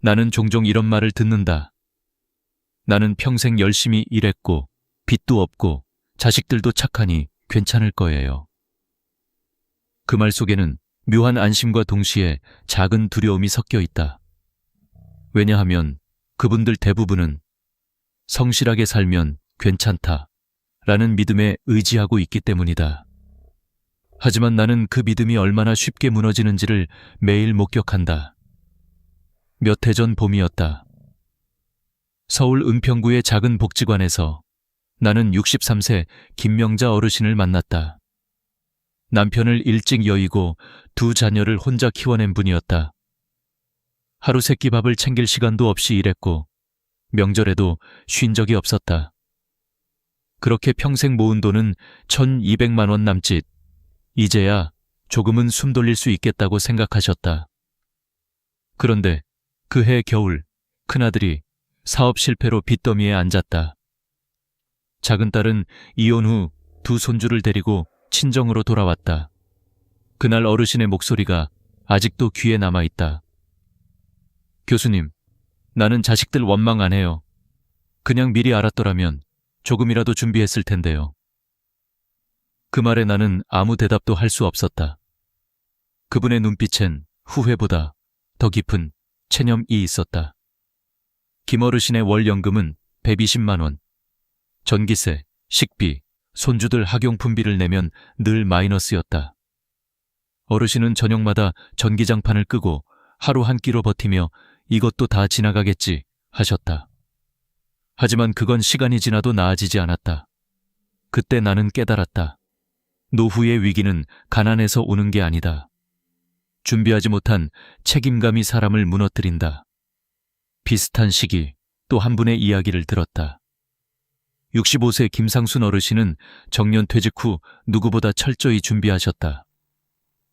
[SPEAKER 1] 나는 종종 이런 말을 듣는다. 나는 평생 열심히 일했고 빚도 없고 자식들도 착하니 괜찮을 거예요. 그 말 속에는 묘한 안심과 동시에 작은 두려움이 섞여 있다. 왜냐하면 그분들 대부분은 성실하게 살면 괜찮다 라는 믿음에 의지하고 있기 때문이다. 하지만 나는 그 믿음이 얼마나 쉽게 무너지는지를 매일 목격한다. 몇 해 전 봄이었다. 서울 은평구의 작은 복지관에서 나는 63세 김명자 어르신을 만났다. 남편을 일찍 여의고 두 자녀를 혼자 키워낸 분이었다. 하루 세끼밥을 챙길 시간도 없이 일했고 명절에도 쉰 적이 없었다. 그렇게 평생 모은 돈은 1,200만 원 남짓. 이제야 조금은 숨 돌릴 수 있겠다고 생각하셨다. 그런데 그해 겨울 큰아들이 사업 실패로 빚더미에 앉았다. 작은 딸은 이혼 후 두 손주를 데리고 친정으로 돌아왔다. 그날 어르신의 목소리가 아직도 귀에 남아있다. 교수님, 나는 자식들 원망 안 해요. 그냥 미리 알았더라면 조금이라도 준비했을 텐데요. 그 말에 나는 아무 대답도 할 수 없었다. 그분의 눈빛엔 후회보다 더 깊은 체념이 있었다. 김어르신의 월 연금은 120만 원. 전기세, 식비, 손주들 학용품비를 내면 늘 마이너스였다. 어르신은 저녁마다 전기장판을 끄고 하루 한 끼로 버티며 이것도 다 지나가겠지 하셨다. 하지만 그건 시간이 지나도 나아지지 않았다. 그때 나는 깨달았다. 노후의 위기는 가난에서 오는 게 아니다. 준비하지 못한 책임감이 사람을 무너뜨린다. 비슷한 시기 또 한 분의 이야기를 들었다. 65세 김상순 어르신은 정년 퇴직 후 누구보다 철저히 준비하셨다.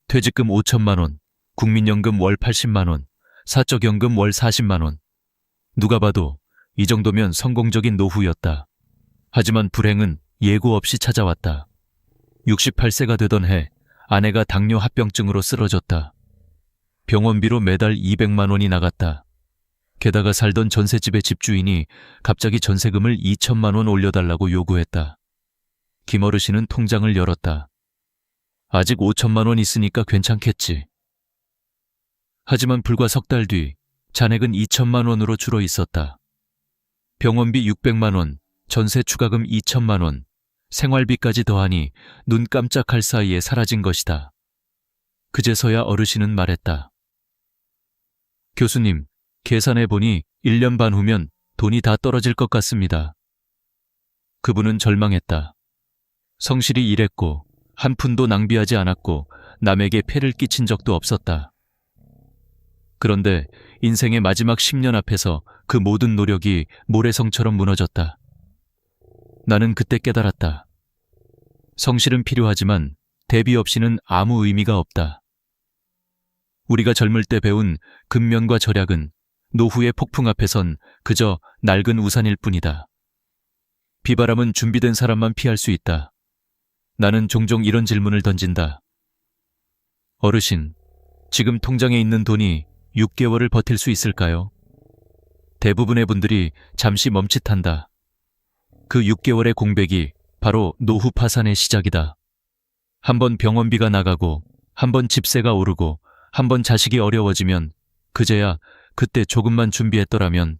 [SPEAKER 1] 퇴직금 5천만 원, 국민연금 월 80만 원, 사적연금 월 40만 원. 누가 봐도 이 정도면 성공적인 노후였다. 하지만 불행은 예고 없이 찾아왔다. 68세가 되던 해 아내가 당뇨 합병증으로 쓰러졌다. 병원비로 매달 200만 원이 나갔다. 게다가 살던 전셋집의 집주인이 갑자기 전세금을 2천만 원 올려달라고 요구했다. 김어르신은 통장을 열었다. 아직 5천만 원 있으니까 괜찮겠지. 하지만 불과 석 달 뒤 잔액은 2천만 원으로 줄어 있었다. 병원비 600만 원, 전세 추가금 2천만 원, 생활비까지 더하니 눈 깜짝할 사이에 사라진 것이다. 그제서야 어르신은 말했다. 교수님, 계산해보니 1년 반 후면 돈이 다 떨어질 것 같습니다. 그분은 절망했다. 성실히 일했고 한 푼도 낭비하지 않았고 남에게 폐를 끼친 적도 없었다. 그런데 인생의 마지막 10년 앞에서 그 모든 노력이 모래성처럼 무너졌다. 나는 그때 깨달았다. 성실은 필요하지만 대비 없이는 아무 의미가 없다. 우리가 젊을 때 배운 근면과 절약은 노후의 폭풍 앞에선 그저 낡은 우산일 뿐이다. 비바람은 준비된 사람만 피할 수 있다. 나는 종종 이런 질문을 던진다. 어르신, 지금 통장에 있는 돈이 6개월을 버틸 수 있을까요? 대부분의 분들이 잠시 멈칫한다. 그 6개월의 공백이 바로 노후 파산의 시작이다. 한번 병원비가 나가고, 한번 집세가 오르고, 한번 자식이 어려워지면 그제야 그때 조금만 준비했더라면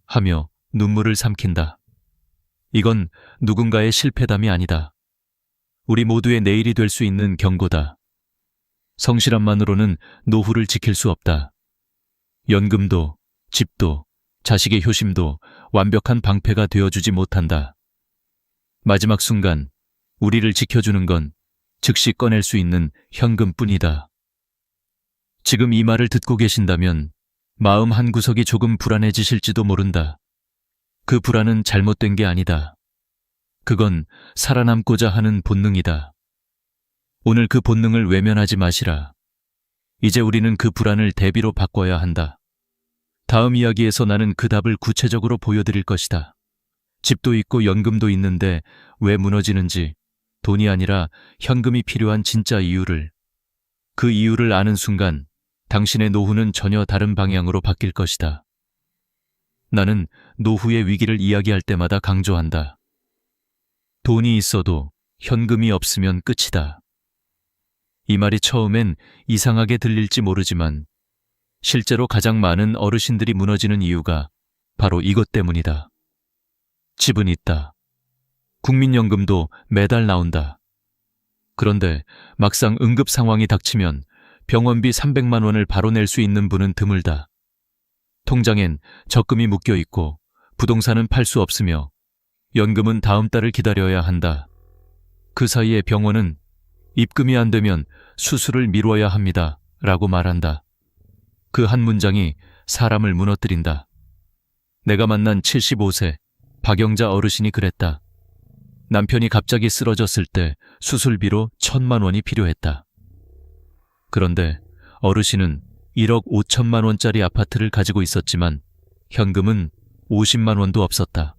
[SPEAKER 1] 하며 눈물을 삼킨다. 이건 누군가의 실패담이 아니다. 우리 모두의 내일이 될 수 있는 경고다. 성실함만으로는 노후를 지킬 수 없다. 연금도, 집도, 자식의 효심도 완벽한 방패가 되어주지 못한다. 마지막 순간 우리를 지켜주는 건 즉시 꺼낼 수 있는 현금뿐이다. 지금 이 말을 듣고 계신다면 마음 한구석이 조금 불안해지실지도 모른다. 그 불안은 잘못된 게 아니다. 그건 살아남고자 하는 본능이다. 오늘 그 본능을 외면하지 마시라. 이제 우리는 그 불안을 대비로 바꿔야 한다. 다음 이야기에서 나는 그 답을 구체적으로 보여드릴 것이다. 집도 있고 연금도 있는데 왜 무너지는지, 돈이 아니라 현금이 필요한 진짜 이유를, 그 이유를 아는 순간 당신의 노후는 전혀 다른 방향으로 바뀔 것이다. 나는 노후의 위기를 이야기할 때마다 강조한다. 돈이 있어도 현금이 없으면 끝이다. 이 말이 처음엔 이상하게 들릴지 모르지만 실제로 가장 많은 어르신들이 무너지는 이유가 바로 이것 때문이다. 집은 있다. 국민연금도 매달 나온다. 그런데 막상 응급 상황이 닥치면 병원비 300만 원을 바로 낼 수 있는 분은 드물다. 통장엔 적금이 묶여 있고 부동산은 팔 수 없으며 연금은 다음 달을 기다려야 한다. 그 사이에 병원은 입금이 안 되면 수술을 미뤄야 합니다. 라고 말한다. 그 한 문장이 사람을 무너뜨린다. 내가 만난 75세 박영자 어르신이 그랬다. 남편이 갑자기 쓰러졌을 때 수술비로 1,000만 원이 필요했다. 그런데 어르신은 1억 5천만 원짜리 아파트를 가지고 있었지만 현금은 50만 원도 없었다.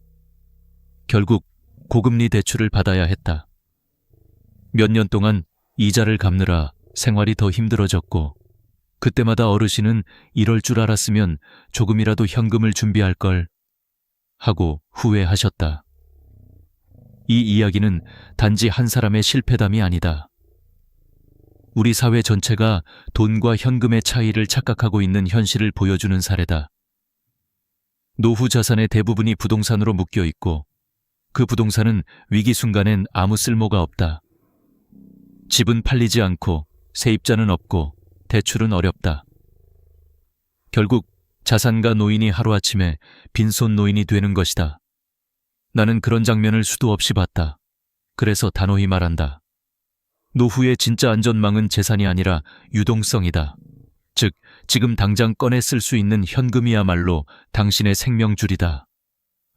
[SPEAKER 1] 결국 고금리 대출을 받아야 했다. 몇 년 동안 이자를 갚느라 생활이 더 힘들어졌고 그때마다 어르신은 이럴 줄 알았으면 조금이라도 현금을 준비할 걸 하고 후회하셨다. 이 이야기는 단지 한 사람의 실패담이 아니다. 우리 사회 전체가 돈과 현금의 차이를 착각하고 있는 현실을 보여주는 사례다. 노후 자산의 대부분이 부동산으로 묶여 있고 그 부동산은 위기 순간엔 아무 쓸모가 없다. 집은 팔리지 않고 세입자는 없고 대출은 어렵다. 결국 자산가 노인이 하루아침에 빈손 노인이 되는 것이다. 나는 그런 장면을 수도 없이 봤다. 그래서 단호히 말한다. 노후의 진짜 안전망은 재산이 아니라 유동성이다. 즉, 지금 당장 꺼내 쓸 수 있는 현금이야말로 당신의 생명줄이다.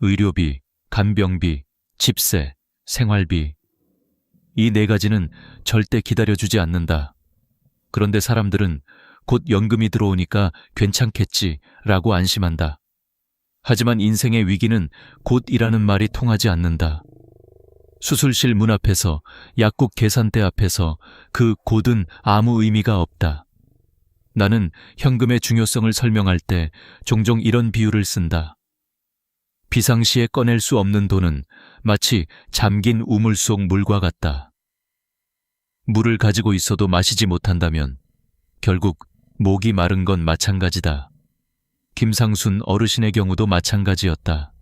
[SPEAKER 1] 의료비, 간병비, 집세, 생활비. 이 네 가지는 절대 기다려주지 않는다. 그런데 사람들은 곧 연금이 들어오니까 괜찮겠지라고 안심한다. 하지만 인생의 위기는 곧이라는 말이 통하지 않는다. 수술실 문 앞에서, 약국 계산대 앞에서 그 곧은 아무 의미가 없다. 나는 현금의 중요성을 설명할 때 종종 이런 비유를 쓴다. 비상시에 꺼낼 수 없는 돈은 마치 잠긴 우물 속 물과 같다. 물을 가지고 있어도 마시지 못한다면 결국 목이 마른 건 마찬가지다. 김상순 어르신의 경우도 마찬가지였다.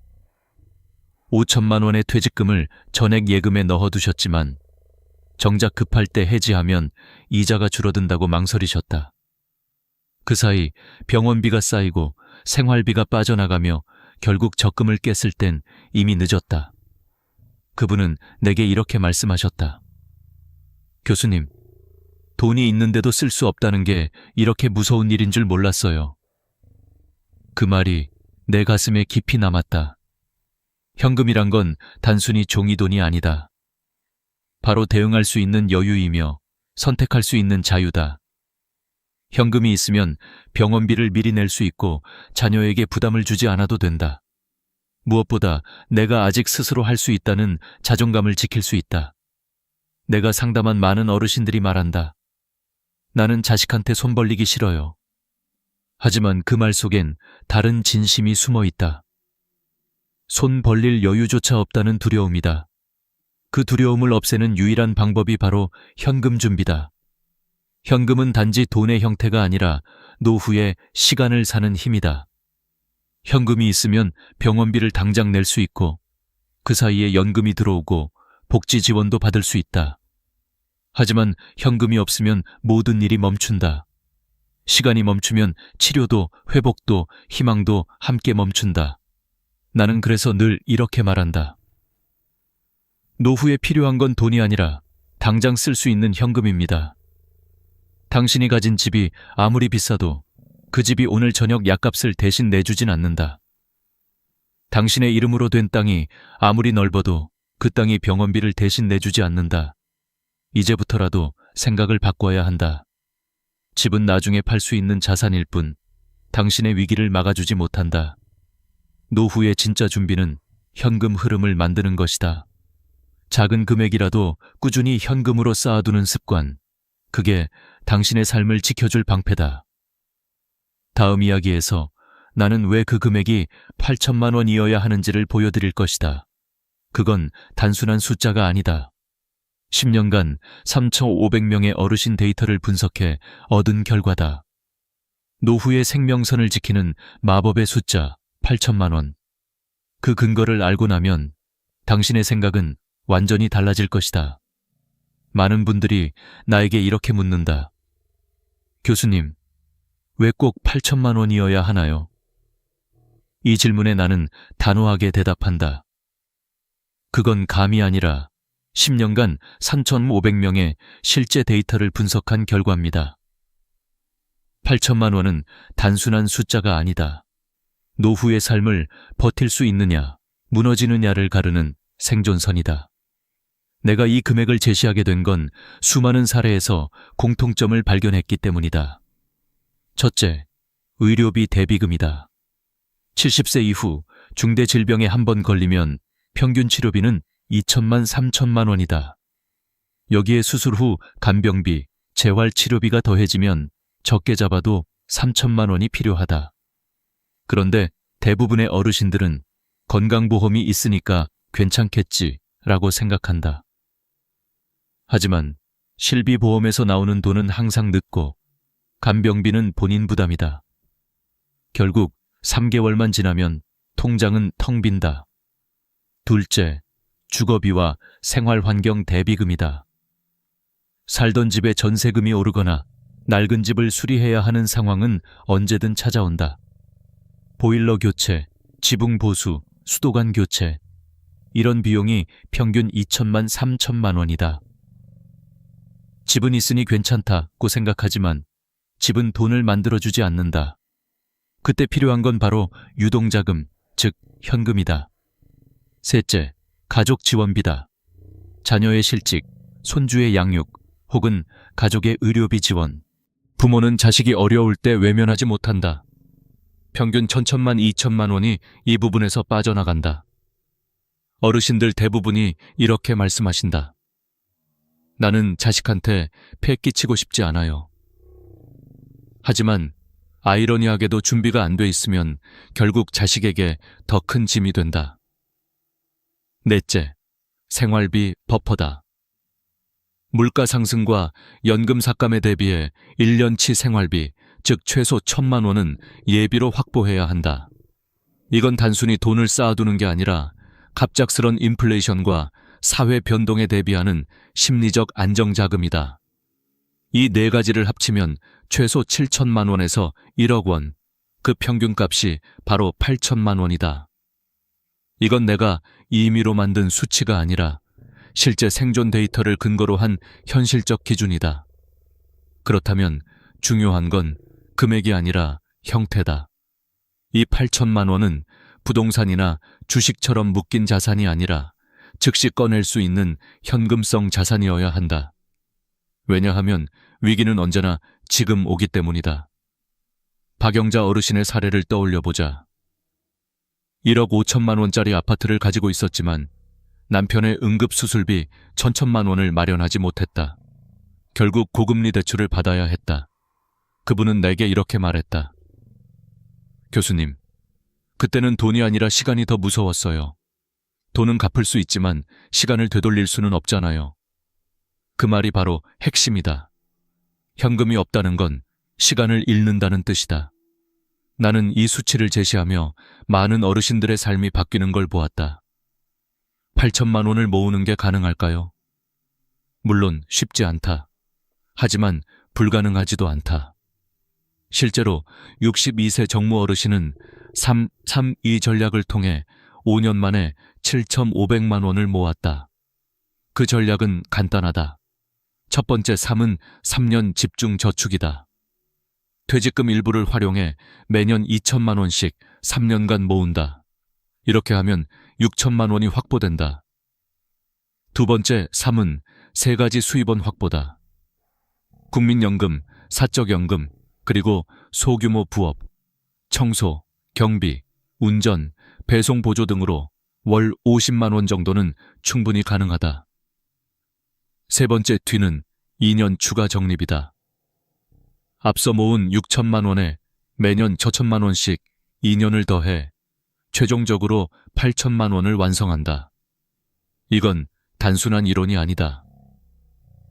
[SPEAKER 1] 5천만 원의 퇴직금을 전액 예금에 넣어두셨지만 정작 급할 때 해지하면 이자가 줄어든다고 망설이셨다. 그 사이 병원비가 쌓이고 생활비가 빠져나가며 결국 적금을 깼을 땐 이미 늦었다. 그분은 내게 이렇게 말씀하셨다. 교수님, 돈이 있는데도 쓸 수 없다는 게 이렇게 무서운 일인 줄 몰랐어요. 그 말이 내 가슴에 깊이 남았다. 현금이란 건 단순히 종이돈이 아니다. 바로 대응할 수 있는 여유이며 선택할 수 있는 자유다. 현금이 있으면 병원비를 미리 낼 수 있고 자녀에게 부담을 주지 않아도 된다. 무엇보다 내가 아직 스스로 할 수 있다는 자존감을 지킬 수 있다. 내가 상담한 많은 어르신들이 말한다. 나는 자식한테 손 벌리기 싫어요. 하지만 그 말 속엔 다른 진심이 숨어 있다. 손 벌릴 여유조차 없다는 두려움이다. 그 두려움을 없애는 유일한 방법이 바로 현금 준비다. 현금은 단지 돈의 형태가 아니라 노후의 시간을 사는 힘이다. 현금이 있으면 병원비를 당장 낼 수 있고 그 사이에 연금이 들어오고 복지 지원도 받을 수 있다. 하지만 현금이 없으면 모든 일이 멈춘다. 시간이 멈추면 치료도 회복도 희망도 함께 멈춘다. 나는 그래서 늘 이렇게 말한다. 노후에 필요한 건 돈이 아니라 당장 쓸 수 있는 현금입니다. 당신이 가진 집이 아무리 비싸도 그 집이 오늘 저녁 약값을 대신 내주진 않는다. 당신의 이름으로 된 땅이 아무리 넓어도 그 땅이 병원비를 대신 내주지 않는다. 이제부터라도 생각을 바꿔야 한다. 집은 나중에 팔 수 있는 자산일 뿐 당신의 위기를 막아주지 못한다. 노후의 진짜 준비는 현금 흐름을 만드는 것이다. 작은 금액이라도 꾸준히 현금으로 쌓아두는 습관, 그게 당신의 삶을 지켜줄 방패다. 다음 이야기에서 나는 왜 그 금액이 8천만 원이어야 하는지를 보여드릴 것이다. 그건 단순한 숫자가 아니다. 10년간 3,500명의 어르신 데이터를 분석해 얻은 결과다. 노후의 생명선을 지키는 마법의 숫자 8천만 원. 그 근거를 알고 나면 당신의 생각은 완전히 달라질 것이다. 많은 분들이 나에게 이렇게 묻는다. 교수님, 왜 꼭 8천만 원이어야 하나요? 이 질문에 나는 단호하게 대답한다. 그건 감이 아니라 10년간 3,500명의 실제 데이터를 분석한 결과입니다. 8천만 원은 단순한 숫자가 아니다. 노후의 삶을 버틸 수 있느냐, 무너지느냐를 가르는 생존선이다. 내가 이 금액을 제시하게 된 건 수많은 사례에서 공통점을 발견했기 때문이다. 첫째, 의료비 대비금이다. 70세 이후 중대 질병에 한 번 걸리면 평균 치료비는 2천만 3천만 원이다. 여기에 수술 후 간병비, 재활치료비가 더해지면 적게 잡아도 3천만 원이 필요하다. 그런데 대부분의 어르신들은 건강보험이 있으니까 괜찮겠지라고 생각한다. 하지만 실비보험에서 나오는 돈은 항상 늦고 간병비는 본인 부담이다. 결국 3개월만 지나면 통장은 텅 빈다. 둘째, 주거비와 생활환경 대비금이다. 살던 집에 전세금이 오르거나 낡은 집을 수리해야 하는 상황은 언제든 찾아온다. 보일러 교체, 지붕 보수, 수도관 교체, 이런 비용이 평균 2천만 3천만 원이다. 집은 있으니 괜찮다고 생각하지만 집은 돈을 만들어주지 않는다. 그때 필요한 건 바로 유동자금, 즉 현금이다. 셋째, 가족 지원비다. 자녀의 실직, 손주의 양육, 혹은 가족의 의료비 지원. 부모는 자식이 어려울 때 외면하지 못한다. 평균 1천만 2천만 원이 이 부분에서 빠져나간다. 어르신들 대부분이 이렇게 말씀하신다. 나는 자식한테 폐 끼치고 싶지 않아요. 하지만 아이러니하게도 준비가 안 돼 있으면 결국 자식에게 더 큰 짐이 된다. 넷째, 생활비 버퍼다. 물가 상승과 연금 삭감에 대비해 1년치 생활비, 즉 최소 1,000만 원은 예비로 확보해야 한다. 이건 단순히 돈을 쌓아두는 게 아니라 갑작스런 인플레이션과 사회 변동에 대비하는 심리적 안정자금이다. 이 네 가지를 합치면 최소 7천만 원에서 1억 원, 그 평균값이 바로 8천만 원이다. 이건 내가 임의로 만든 수치가 아니라 실제 생존 데이터를 근거로 한 현실적 기준이다. 그렇다면 중요한 건 금액이 아니라 형태다. 이 8천만 원은 부동산이나 주식처럼 묶인 자산이 아니라 즉시 꺼낼 수 있는 현금성 자산이어야 한다. 왜냐하면 위기는 언제나 지금 오기 때문이다. 박영자 어르신의 사례를 떠올려보자. 1억 5천만 원짜리 아파트를 가지고 있었지만 남편의 응급수술비 1,000만 원을 마련하지 못했다. 결국 고금리 대출을 받아야 했다. 그분은 내게 이렇게 말했다. 교수님, 그때는 돈이 아니라 시간이 더 무서웠어요. 돈은 갚을 수 있지만 시간을 되돌릴 수는 없잖아요. 그 말이 바로 핵심이다. 현금이 없다는 건 시간을 잃는다는 뜻이다. 나는 이 수치를 제시하며 많은 어르신들의 삶이 바뀌는 걸 보았다. 8천만 원을 모으는 게 가능할까요? 물론 쉽지 않다. 하지만 불가능하지도 않다. 실제로 62세 정무 어르신은 3-3-2 전략을 통해 5년 만에 7,500만 원을 모았다. 그 전략은 간단하다. 첫 번째 3은 3년 집중 저축이다. 퇴직금 일부를 활용해 매년 2천만 원씩 3년간 모은다. 이렇게 하면 6천만 원이 확보된다. 두 번째 3은 3가지 수입원 확보다. 국민연금, 사적연금, 그리고 소규모 부업, 청소, 경비, 운전, 배송 보조 등으로 월 50만 원 정도는 충분히 가능하다. 세 번째 뒤는 2년 추가 적립이다. 앞서 모은 6천만 원에 매년 저천만 원씩 2년을 더해 최종적으로 8천만 원을 완성한다. 이건 단순한 이론이 아니다.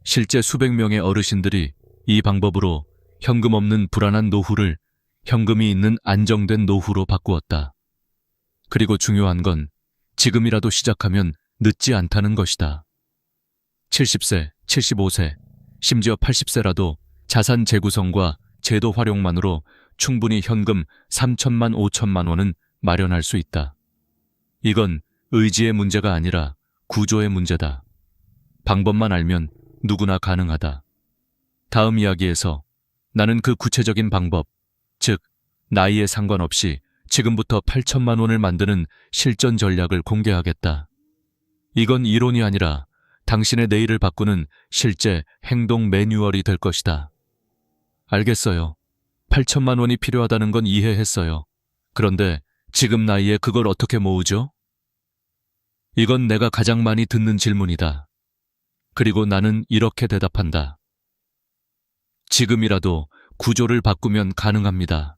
[SPEAKER 1] 실제 수백 명의 어르신들이 이 방법으로 현금 없는 불안한 노후를 현금이 있는 안정된 노후로 바꾸었다. 그리고 중요한 건 지금이라도 시작하면 늦지 않다는 것이다. 70세, 75세, 심지어 80세라도 자산 재구성과 제도 활용만으로 충분히 현금 3천만 5천만 원은 마련할 수 있다. 이건 의지의 문제가 아니라 구조의 문제다. 방법만 알면 누구나 가능하다. 다음 이야기에서 나는 그 구체적인 방법, 즉 나이에 상관없이 지금부터 8천만 원을 만드는 실전 전략을 공개하겠다. 이건 이론이 아니라 당신의 내일을 바꾸는 실제 행동 매뉴얼이 될 것이다. 알겠어요. 8천만 원이 필요하다는 건 이해했어요. 그런데 지금 나이에 그걸 어떻게 모으죠? 이건 내가 가장 많이 듣는 질문이다. 그리고 나는 이렇게 대답한다. 지금이라도 구조를 바꾸면 가능합니다.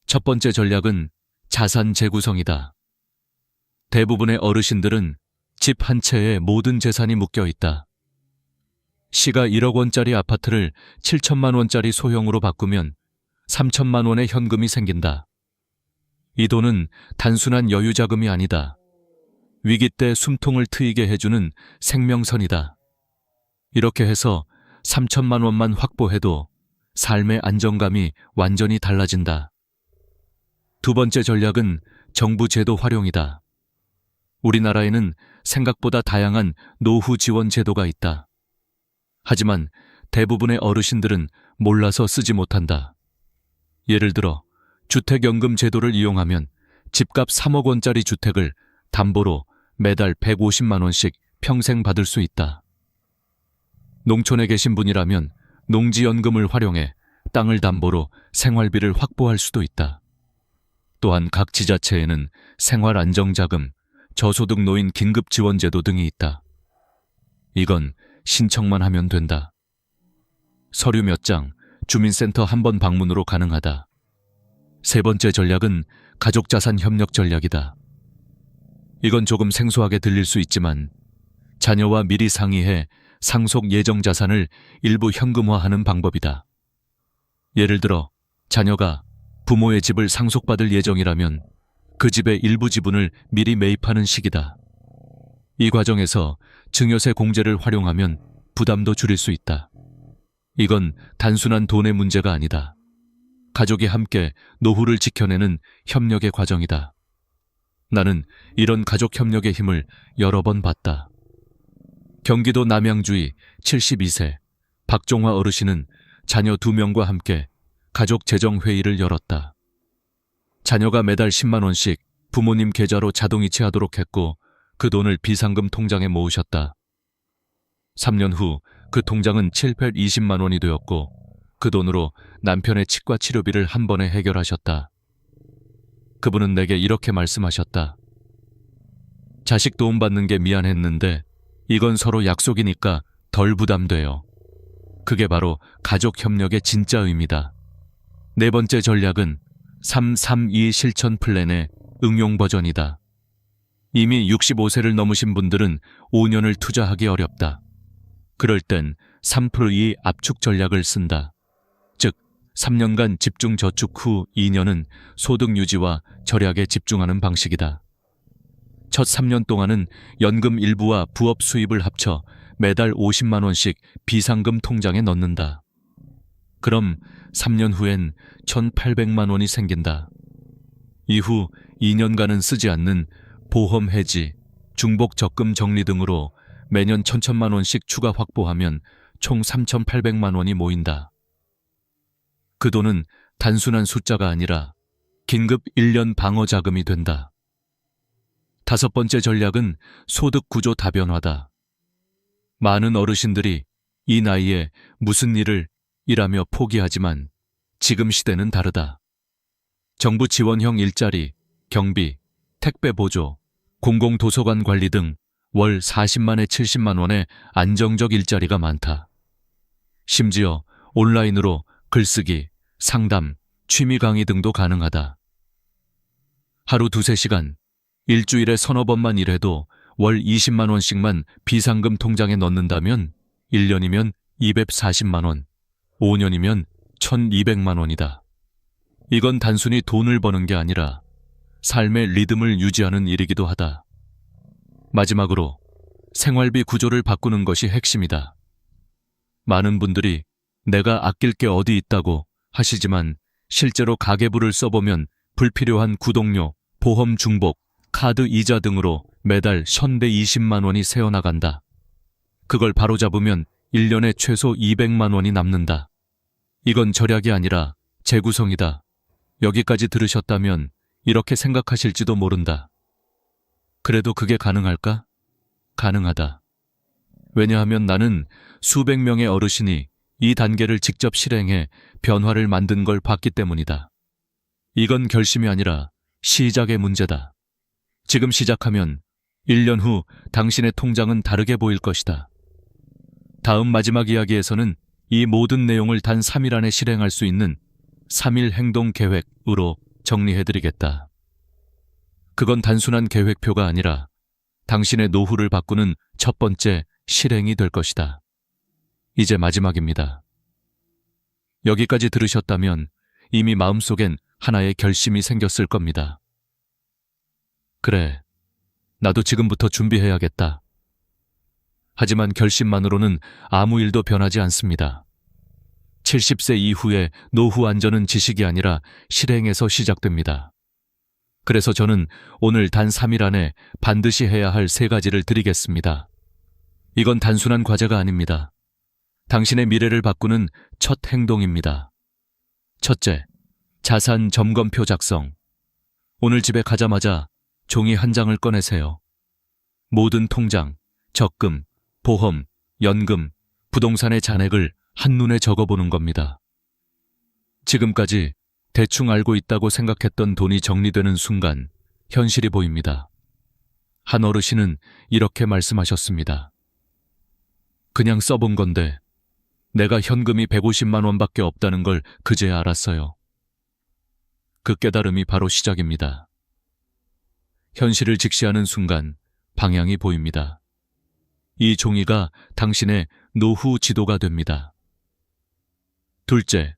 [SPEAKER 1] 첫 번째 전략은 자산 재구성이다. 대부분의 어르신들은 집 한 채에 모든 재산이 묶여 있다. 시가 1억 원짜리 아파트를 7천만 원짜리 소형으로 바꾸면 3천만 원의 현금이 생긴다. 이 돈은 단순한 여유 자금이 아니다. 위기 때 숨통을 트이게 해주는 생명선이다. 이렇게 해서 3천만 원만 확보해도 삶의 안정감이 완전히 달라진다. 두 번째 전략은 정부 제도 활용이다. 우리나라에는 생각보다 다양한 노후 지원 제도가 있다. 하지만 대부분의 어르신들은 몰라서 쓰지 못한다. 예를 들어 주택연금 제도를 이용하면 집값 3억 원짜리 주택을 담보로 매달 150만 원씩 평생 받을 수 있다. 농촌에 계신 분이라면 농지연금을 활용해 땅을 담보로 생활비를 확보할 수도 있다. 또한 각 지자체에는 생활안정자금, 저소득 노인 긴급지원제도 등이 있다. 이건 신청만 하면 된다. 서류 몇 장, 주민센터 한 번 방문으로 가능하다. 세 번째 전략은 가족자산 협력 전략이다. 이건 조금 생소하게 들릴 수 있지만 자녀와 미리 상의해 상속 예정 자산을 일부 현금화하는 방법이다. 예를 들어 자녀가 부모의 집을 상속받을 예정이라면 그 집의 일부 지분을 미리 매입하는 식이다. 이 과정에서 증여세 공제를 활용하면 부담도 줄일 수 있다. 이건 단순한 돈의 문제가 아니다. 가족이 함께 노후를 지켜내는 협력의 과정이다. 나는 이런 가족 협력의 힘을 여러 번 봤다. 경기도 남양주의 72세 박종화 어르신은 자녀 2명과 함께 가족 재정회의를 열었다. 자녀가 매달 10만 원씩 부모님 계좌로 자동 이체하도록 했고 그 돈을 비상금 통장에 모으셨다. 3년 후 그 통장은 720만 원이 되었고 그 돈으로 남편의 치과 치료비를 한 번에 해결하셨다. 그분은 내게 이렇게 말씀하셨다. 자식 도움받는 게 미안했는데 이건 서로 약속이니까 덜 부담돼요. 그게 바로 가족 협력의 진짜 의미다. 네 번째 전략은 332 실천 플랜의 응용 버전이다. 이미 65세를 넘으신 분들은 5년을 투자하기 어렵다. 그럴 땐 3+2 압축 전략을 쓴다. 즉 3년간 집중 저축 후 2년은 소득 유지와 절약에 집중하는 방식이다. 첫 3년 동안은 연금 일부와 부업 수입을 합쳐 매달 50만 원씩 비상금 통장에 넣는다. 그럼 3년 후엔 1,800만 원이 생긴다. 이후 2년간은 쓰지 않는 보험 해지, 중복 적금 정리 등으로 매년 1,000만 원씩 추가 확보하면 총 3,800만 원이 모인다. 그 돈은 단순한 숫자가 아니라 긴급 1년 방어 자금이 된다. 다섯 번째 전략은 소득 구조 다변화다. 많은 어르신들이 이 나이에 무슨 일을 일하며 포기하지만 지금 시대는 다르다. 정부 지원형 일자리, 경비, 택배 보조, 공공도서관 관리 등 월 40만에 70만 원의 안정적 일자리가 많다. 심지어 온라인으로 글쓰기, 상담, 취미 강의 등도 가능하다. 하루 2-3시간, 일주일에 서너 번만 일해도 월 20만 원씩만 비상금 통장에 넣는다면 1년이면 240만 원, 5년이면 1,200만 원이다. 이건 단순히 돈을 버는 게 아니라 삶의 리듬을 유지하는 일이기도 하다. 마지막으로 생활비 구조를 바꾸는 것이 핵심이다. 많은 분들이 내가 아낄 게 어디 있다고 하시지만 실제로 가계부를 써보면 불필요한 구독료, 보험 중복, 카드 이자 등으로 매달 현대 20만 원이 새어나간다. 그걸 바로잡으면 1년에 최소 200만 원이 남는다. 이건 절약이 아니라 재구성이다. 여기까지 들으셨다면 이렇게 생각하실지도 모른다. 그래도 그게 가능할까? 가능하다. 왜냐하면 나는 수백 명의 어르신이 이 단계를 직접 실행해 변화를 만든 걸 봤기 때문이다. 이건 결심이 아니라 시작의 문제다. 지금 시작하면 1년 후 당신의 통장은 다르게 보일 것이다. 다음 마지막 이야기에서는 이 모든 내용을 단 3일 안에 실행할 수 있는 3일 행동 계획으로 정리해드리겠다. 그건 단순한 계획표가 아니라 당신의 노후를 바꾸는 첫 번째 실행이 될 것이다. 이제 마지막입니다. 여기까지 들으셨다면 이미 마음속엔 하나의 결심이 생겼을 겁니다. 그래, 나도 지금부터 준비해야겠다. 하지만 결심만으로는 아무 일도 변하지 않습니다. 70세 이후의 노후 안전은 지식이 아니라 실행에서 시작됩니다. 그래서 저는 오늘 단 3일 안에 반드시 해야 할 3가지를 드리겠습니다. 이건 단순한 과제가 아닙니다. 당신의 미래를 바꾸는 첫 행동입니다. 첫째, 자산 점검표 작성. 오늘 집에 가자마자 종이 한 장을 꺼내세요. 모든 통장, 적금, 보험, 연금, 부동산의 잔액을 한눈에 적어보는 겁니다. 지금까지 대충 알고 있다고 생각했던 돈이 정리되는 순간 현실이 보입니다. 한 어르신은 이렇게 말씀하셨습니다. 그냥 써본 건데 내가 현금이 150만 원밖에 없다는 걸 그제야 알았어요. 그 깨달음이 바로 시작입니다. 현실을 직시하는 순간 방향이 보입니다. 이 종이가 당신의 노후 지도가 됩니다. 둘째,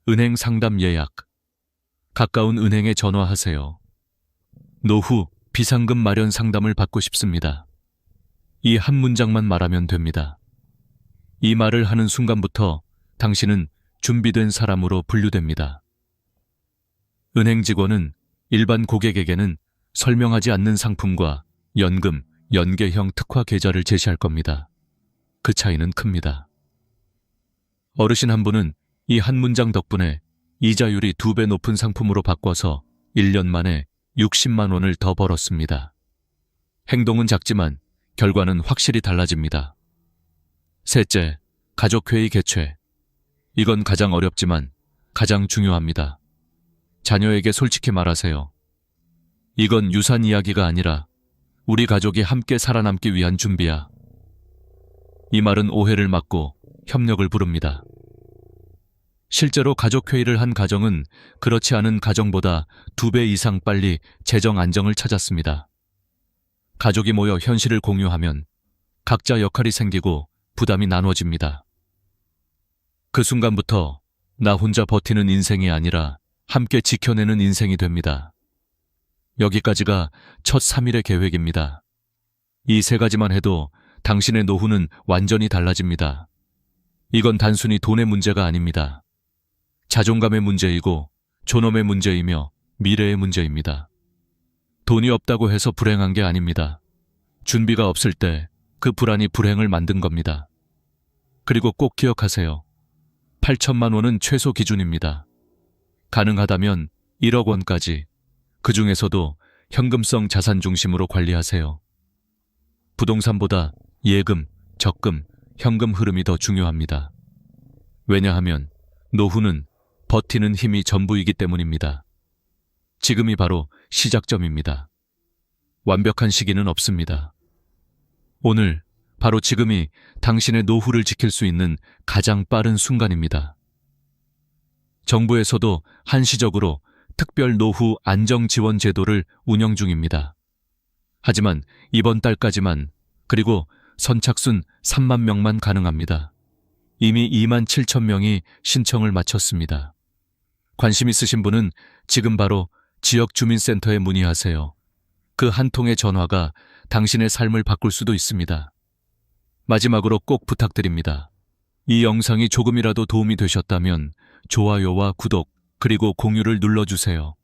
[SPEAKER 1] 은행 상담 예약. 가까운 은행에 전화하세요. 노후 비상금 마련 상담을 받고 싶습니다. 이 한 문장만 말하면 됩니다. 이 말을 하는 순간부터 당신은 준비된 사람으로 분류됩니다. 은행 직원은 일반 고객에게는 설명하지 않는 상품과 연금, 연계형 특화 계좌를 제시할 겁니다. 그 차이는 큽니다. 어르신 한 분은 이 한 문장 덕분에 이자율이 2배 높은 상품으로 바꿔서 1년 만에 60만 원을 더 벌었습니다. 행동은 작지만 결과는 확실히 달라집니다. 셋째, 가족회의 개최. 이건 가장 어렵지만 가장 중요합니다. 자녀에게 솔직히 말하세요. 이건 유산 이야기가 아니라 우리 가족이 함께 살아남기 위한 준비야. 이 말은 오해를 막고 협력을 부릅니다. 실제로 가족회의를 한 가정은 그렇지 않은 가정보다 2배 이상 빨리 재정 안정을 찾았습니다. 가족이 모여 현실을 공유하면 각자 역할이 생기고 부담이 나눠집니다. 그 순간부터 나 혼자 버티는 인생이 아니라 함께 지켜내는 인생이 됩니다. 여기까지가 첫 3일의 계획입니다. 이 3가지만 해도 당신의 노후는 완전히 달라집니다. 이건 단순히 돈의 문제가 아닙니다. 자존감의 문제이고 존엄의 문제이며 미래의 문제입니다. 돈이 없다고 해서 불행한 게 아닙니다. 준비가 없을 때 그 불안이 불행을 만든 겁니다. 그리고 꼭 기억하세요. 8천만 원은 최소 기준입니다. 가능하다면 1억 원까지, 그 중에서도 현금성 자산 중심으로 관리하세요. 부동산보다 예금, 적금, 현금 흐름이 더 중요합니다. 왜냐하면 노후는 버티는 힘이 전부이기 때문입니다. 지금이 바로 시작점입니다. 완벽한 시기는 없습니다. 오늘, 바로 지금이 당신의 노후를 지킬 수 있는 가장 빠른 순간입니다. 정부에서도 한시적으로 특별 노후 안정 지원 제도를 운영 중입니다. 하지만 이번 달까지만, 그리고 선착순 3만 명만 가능합니다. 이미 2만 7천 명이 신청을 마쳤습니다. 관심 있으신 분은 지금 바로 지역 주민센터에 문의하세요. 그 한 통의 전화가 당신의 삶을 바꿀 수도 있습니다. 마지막으로 꼭 부탁드립니다. 이 영상이 조금이라도 도움이 되셨다면 좋아요와 구독, 그리고 공유를 눌러주세요.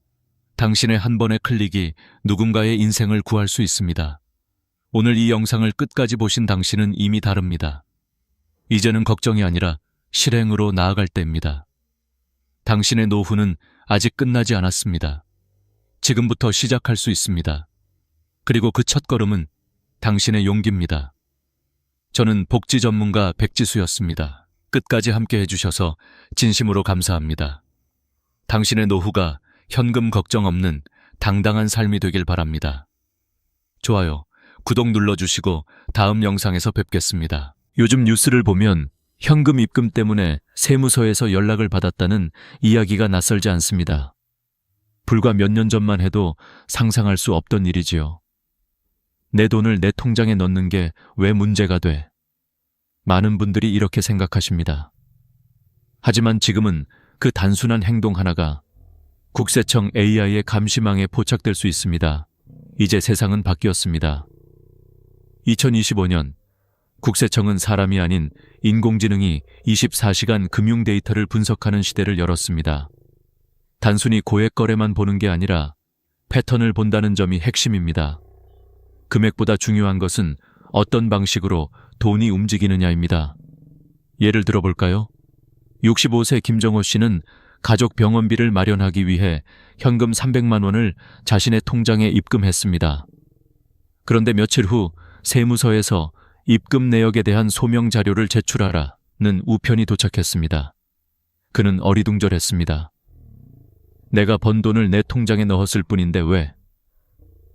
[SPEAKER 1] 당신의 한 번의 클릭이 누군가의 인생을 구할 수 있습니다. 오늘 이 영상을 끝까지 보신 당신은 이미 다릅니다. 이제는 걱정이 아니라 실행으로 나아갈 때입니다. 당신의 노후는 아직 끝나지 않았습니다. 지금부터 시작할 수 있습니다. 그리고 그 첫걸음은 당신의 용기입니다. 저는 복지 전문가 백지수였습니다. 끝까지 함께 해주셔서 진심으로 감사합니다. 당신의 노후가 현금 걱정 없는 당당한 삶이 되길 바랍니다. 좋아요, 구독 눌러주시고 다음 영상에서 뵙겠습니다. 요즘 뉴스를 보면 현금 입금 때문에 세무서에서 연락을 받았다는 이야기가 낯설지 않습니다. 불과 몇 년 전만 해도 상상할 수 없던 일이지요. 내 돈을 내 통장에 넣는 게 왜 문제가 돼? 많은 분들이 이렇게 생각하십니다. 하지만 지금은 그 단순한 행동 하나가 국세청 AI의 감시망에 포착될 수 있습니다. 이제 세상은 바뀌었습니다. 2025년 국세청은 사람이 아닌 인공지능이 24시간 금융 데이터를 분석하는 시대를 열었습니다. 단순히 고액 거래만 보는 게 아니라 패턴을 본다는 점이 핵심입니다. 금액보다 중요한 것은 어떤 방식으로 돈이 움직이느냐입니다. 예를 들어볼까요? 65세 김정호 씨는 가족 병원비를 마련하기 위해 현금 300만 원을 자신의 통장에 입금했습니다. 그런데 며칠 후 세무서에서 입금 내역에 대한 소명 자료를 제출하라는 우편이 도착했습니다. 그는 어리둥절했습니다. 내가 번 돈을 내 통장에 넣었을 뿐인데 왜?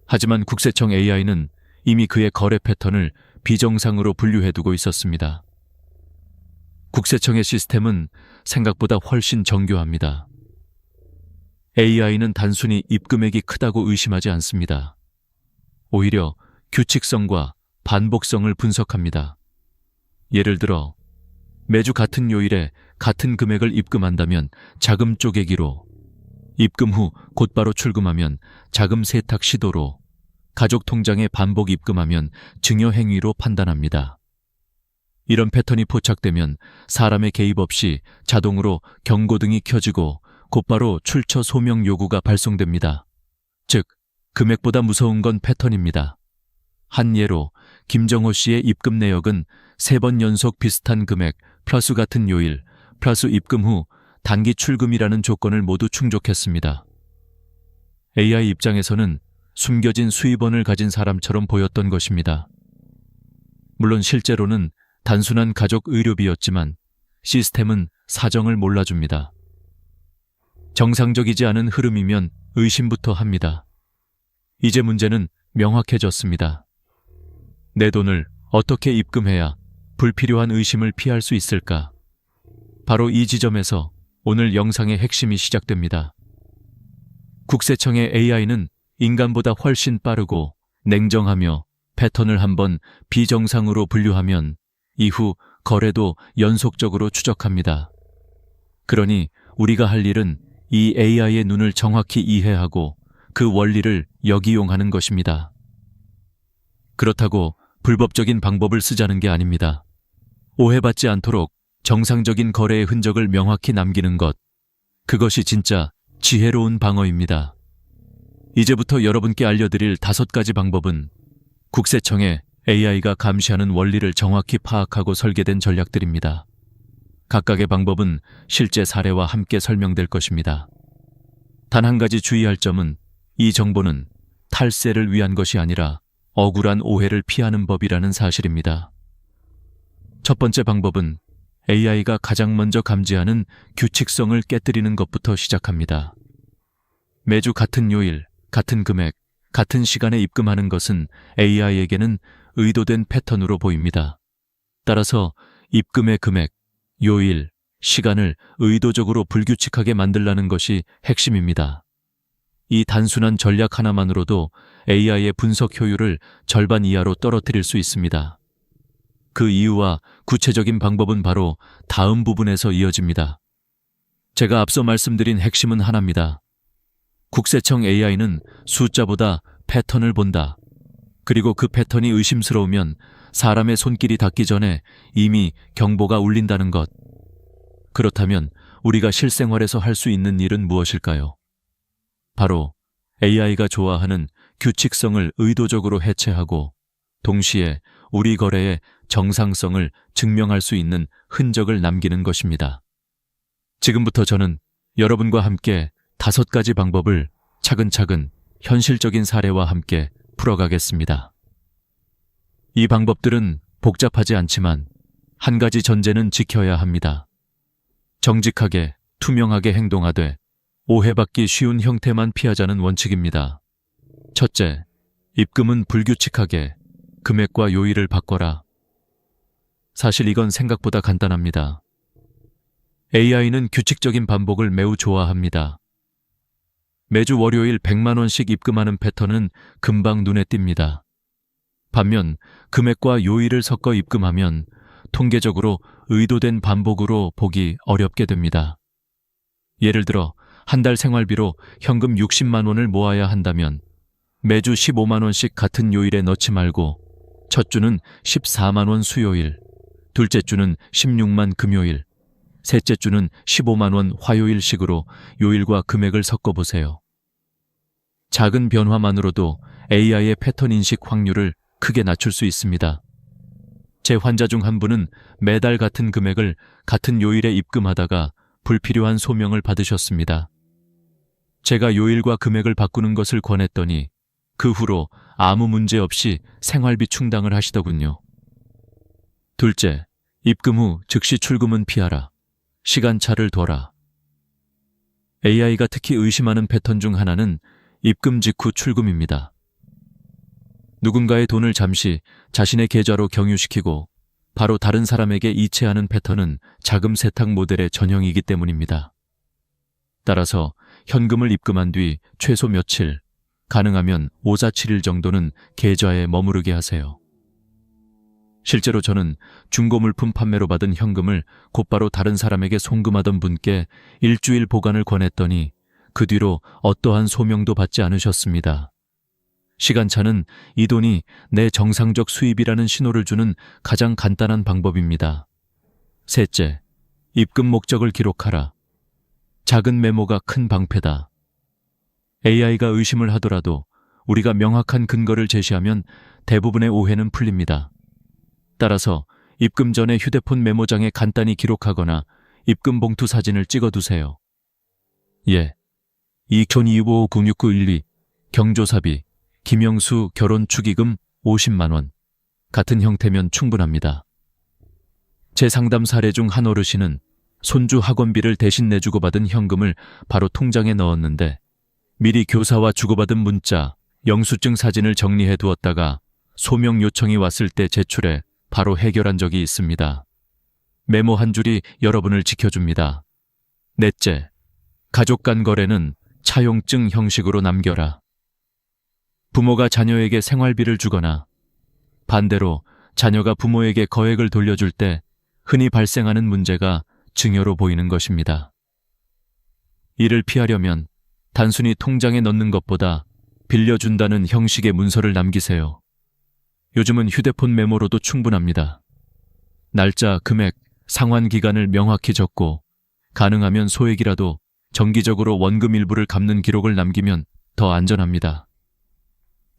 [SPEAKER 1] 하지만 국세청 AI는 이미 그의 거래 패턴을 비정상으로 분류해두고 있었습니다. 국세청의 시스템은 생각보다 훨씬 정교합니다. AI는 단순히 입금액이 크다고 의심하지 않습니다. 오히려 규칙성과 반복성을 분석합니다. 예를 들어 매주 같은 요일에 같은 금액을 입금한다면 자금 쪼개기로, 입금 후 곧바로 출금하면 자금 세탁 시도로, 가족 통장에 반복 입금하면 증여 행위로 판단합니다. 이런 패턴이 포착되면 사람의 개입 없이 자동으로 경고등이 켜지고 곧바로 출처 소명 요구가 발송됩니다. 즉, 금액보다 무서운 건 패턴입니다. 한 예로 김정호 씨의 입금 내역은 3번 연속 비슷한 금액 플러스 같은 요일 플러스 입금 후 단기 출금이라는 조건을 모두 충족했습니다. AI 입장에서는 숨겨진 수입원을 가진 사람처럼 보였던 것입니다. 물론 실제로는 단순한 가족 의료비였지만 시스템은 사정을 몰라줍니다. 정상적이지 않은 흐름이면 의심부터 합니다. 이제 문제는 명확해졌습니다. 내 돈을 어떻게 입금해야 불필요한 의심을 피할 수 있을까? 바로 이 지점에서 오늘 영상의 핵심이 시작됩니다. 국세청의 AI는 인간보다 훨씬 빠르고 냉정하며 패턴을 한번 비정상으로 분류하면 이후 거래도 연속적으로 추적합니다. 그러니 우리가 할 일은 이 AI의 눈을 정확히 이해하고 그 원리를 역이용하는 것입니다. 그렇다고 불법적인 방법을 쓰자는 게 아닙니다. 오해받지 않도록 정상적인 거래의 흔적을 명확히 남기는 것, 그것이 진짜 지혜로운 방어입니다. 이제부터 여러분께 알려드릴 5가지 방법은 국세청의 AI가 감시하는 원리를 정확히 파악하고 설계된 전략들입니다. 각각의 방법은 실제 사례와 함께 설명될 것입니다. 단 한 가지 주의할 점은 이 정보는 탈세를 위한 것이 아니라 억울한 오해를 피하는 법이라는 사실입니다. 첫 번째 방법은 AI가 가장 먼저 감지하는 규칙성을 깨뜨리는 것부터 시작합니다. 매주 같은 요일, 같은 금액, 같은 시간에 입금하는 것은 AI에게는 의도된 패턴으로 보입니다. 따라서 입금의 금액, 요일, 시간을 의도적으로 불규칙하게 만들라는 것이 핵심입니다. 이 단순한 전략 하나만으로도 AI의 분석 효율을 절반 이하로 떨어뜨릴 수 있습니다. 그 이유와 구체적인 방법은 바로 다음 부분에서 이어집니다. 제가 앞서 말씀드린 핵심은 하나입니다. 국세청 AI는 숫자보다 패턴을 본다. 그리고 그 패턴이 의심스러우면 사람의 손길이 닿기 전에 이미 경보가 울린다는 것. 그렇다면 우리가 실생활에서 할 수 있는 일은 무엇일까요? 바로 AI가 좋아하는 규칙성을 의도적으로 해체하고 동시에 우리 거래의 정상성을 증명할 수 있는 흔적을 남기는 것입니다. 지금부터 저는 여러분과 함께 5가지 방법을 차근차근 현실적인 사례와 함께 풀어가겠습니다. 이 방법들은 복잡하지 않지만 한 가지 전제는 지켜야 합니다. 정직하게, 투명하게 행동하되 오해받기 쉬운 형태만 피하자는 원칙입니다. 첫째, 입금은 불규칙하게 금액과 요일을 바꿔라. 사실 이건 생각보다 간단합니다. AI는 규칙적인 반복을 매우 좋아합니다. 매주 월요일 100만 원씩 입금하는 패턴은 금방 눈에 띕니다. 반면 금액과 요일을 섞어 입금하면 통계적으로 의도된 반복으로 보기 어렵게 됩니다. 예를 들어 한 달 생활비로 현금 60만 원을 모아야 한다면 매주 15만 원씩 같은 요일에 넣지 말고 첫 주는 14만 원 수요일, 둘째 주는 16만 금요일, 셋째 주는 15만 원 화요일식으로 요일과 금액을 섞어보세요. 작은 변화만으로도 AI의 패턴 인식 확률을 크게 낮출 수 있습니다. 제 환자 중 한 분은 매달 같은 금액을 같은 요일에 입금하다가 불필요한 소명을 받으셨습니다. 제가 요일과 금액을 바꾸는 것을 권했더니 그 후로 아무 문제 없이 생활비 충당을 하시더군요. 둘째, 입금 후 즉시 출금은 피하라. 시간차를 둬라. AI가 특히 의심하는 패턴 중 하나는 입금 직후 출금입니다. 누군가의 돈을 잠시 자신의 계좌로 경유시키고 바로 다른 사람에게 이체하는 패턴은 자금 세탁 모델의 전형이기 때문입니다. 따라서 현금을 입금한 뒤 최소 며칠, 가능하면 5-7일 정도는 계좌에 머무르게 하세요. 실제로 저는 중고물품 판매로 받은 현금을 곧바로 다른 사람에게 송금하던 분께 일주일 보관을 권했더니 그 뒤로 어떠한 소명도 받지 않으셨습니다. 시간차는 이 돈이 내 정상적 수입이라는 신호를 주는 가장 간단한 방법입니다. 셋째, 입금 목적을 기록하라. 작은 메모가 큰 방패다. AI가 의심을 하더라도 우리가 명확한 근거를 제시하면 대부분의 오해는 풀립니다. 따라서 입금 전에 휴대폰 메모장에 간단히 기록하거나 입금 봉투 사진을 찍어두세요. 예, 2025-96912 경조사비 김영수 결혼 축의금 50만 원 같은 형태면 충분합니다. 제 상담 사례 중 한 어르신은 손주 학원비를 대신 내주고 받은 현금을 바로 통장에 넣었는데 미리 교사와 주고받은 문자, 영수증 사진을 정리해 두었다가 소명 요청이 왔을 때 제출해 바로 해결한 적이 있습니다. 메모 한 줄이 여러분을 지켜줍니다. 넷째, 가족 간 거래는 차용증 형식으로 남겨라. 부모가 자녀에게 생활비를 주거나 반대로 자녀가 부모에게 거액을 돌려줄 때 흔히 발생하는 문제가 증여로 보이는 것입니다. 이를 피하려면 단순히 통장에 넣는 것보다 빌려준다는 형식의 문서를 남기세요. 요즘은 휴대폰 메모로도 충분합니다. 날짜, 금액, 상환 기간을 명확히 적고 가능하면 소액이라도 정기적으로 원금 일부를 갚는 기록을 남기면 더 안전합니다.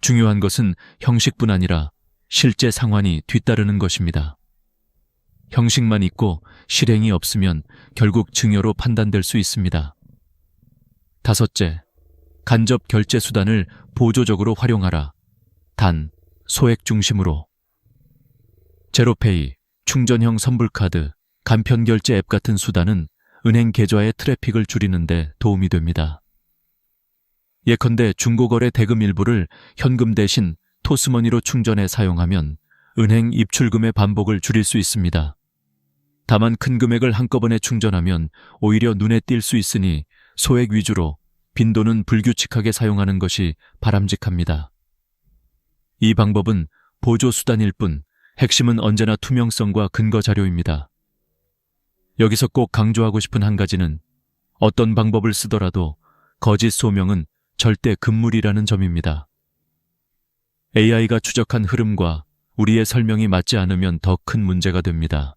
[SPEAKER 1] 중요한 것은 형식뿐 아니라 실제 상환이 뒤따르는 것입니다. 형식만 있고 실행이 없으면 결국 증여로 판단될 수 있습니다. 다섯째, 간접 결제 수단을 보조적으로 활용하라. 단, 소액 중심으로. 제로페이, 충전형 선불카드, 간편결제 앱 같은 수단은 은행 계좌의 트래픽을 줄이는 데 도움이 됩니다. 예컨대 중고거래 대금 일부를 현금 대신 토스머니로 충전해 사용하면 은행 입출금의 반복을 줄일 수 있습니다. 다만 큰 금액을 한꺼번에 충전하면 오히려 눈에 띌 수 있으니 소액 위주로 빈도는 불규칙하게 사용하는 것이 바람직합니다. 이 방법은 보조 수단일 뿐 핵심은 언제나 투명성과 근거 자료입니다. 여기서 꼭 강조하고 싶은 한 가지는 어떤 방법을 쓰더라도 거짓 소명은 절대 금물이라는 점입니다. AI가 추적한 흐름과 우리의 설명이 맞지 않으면 더 큰 문제가 됩니다.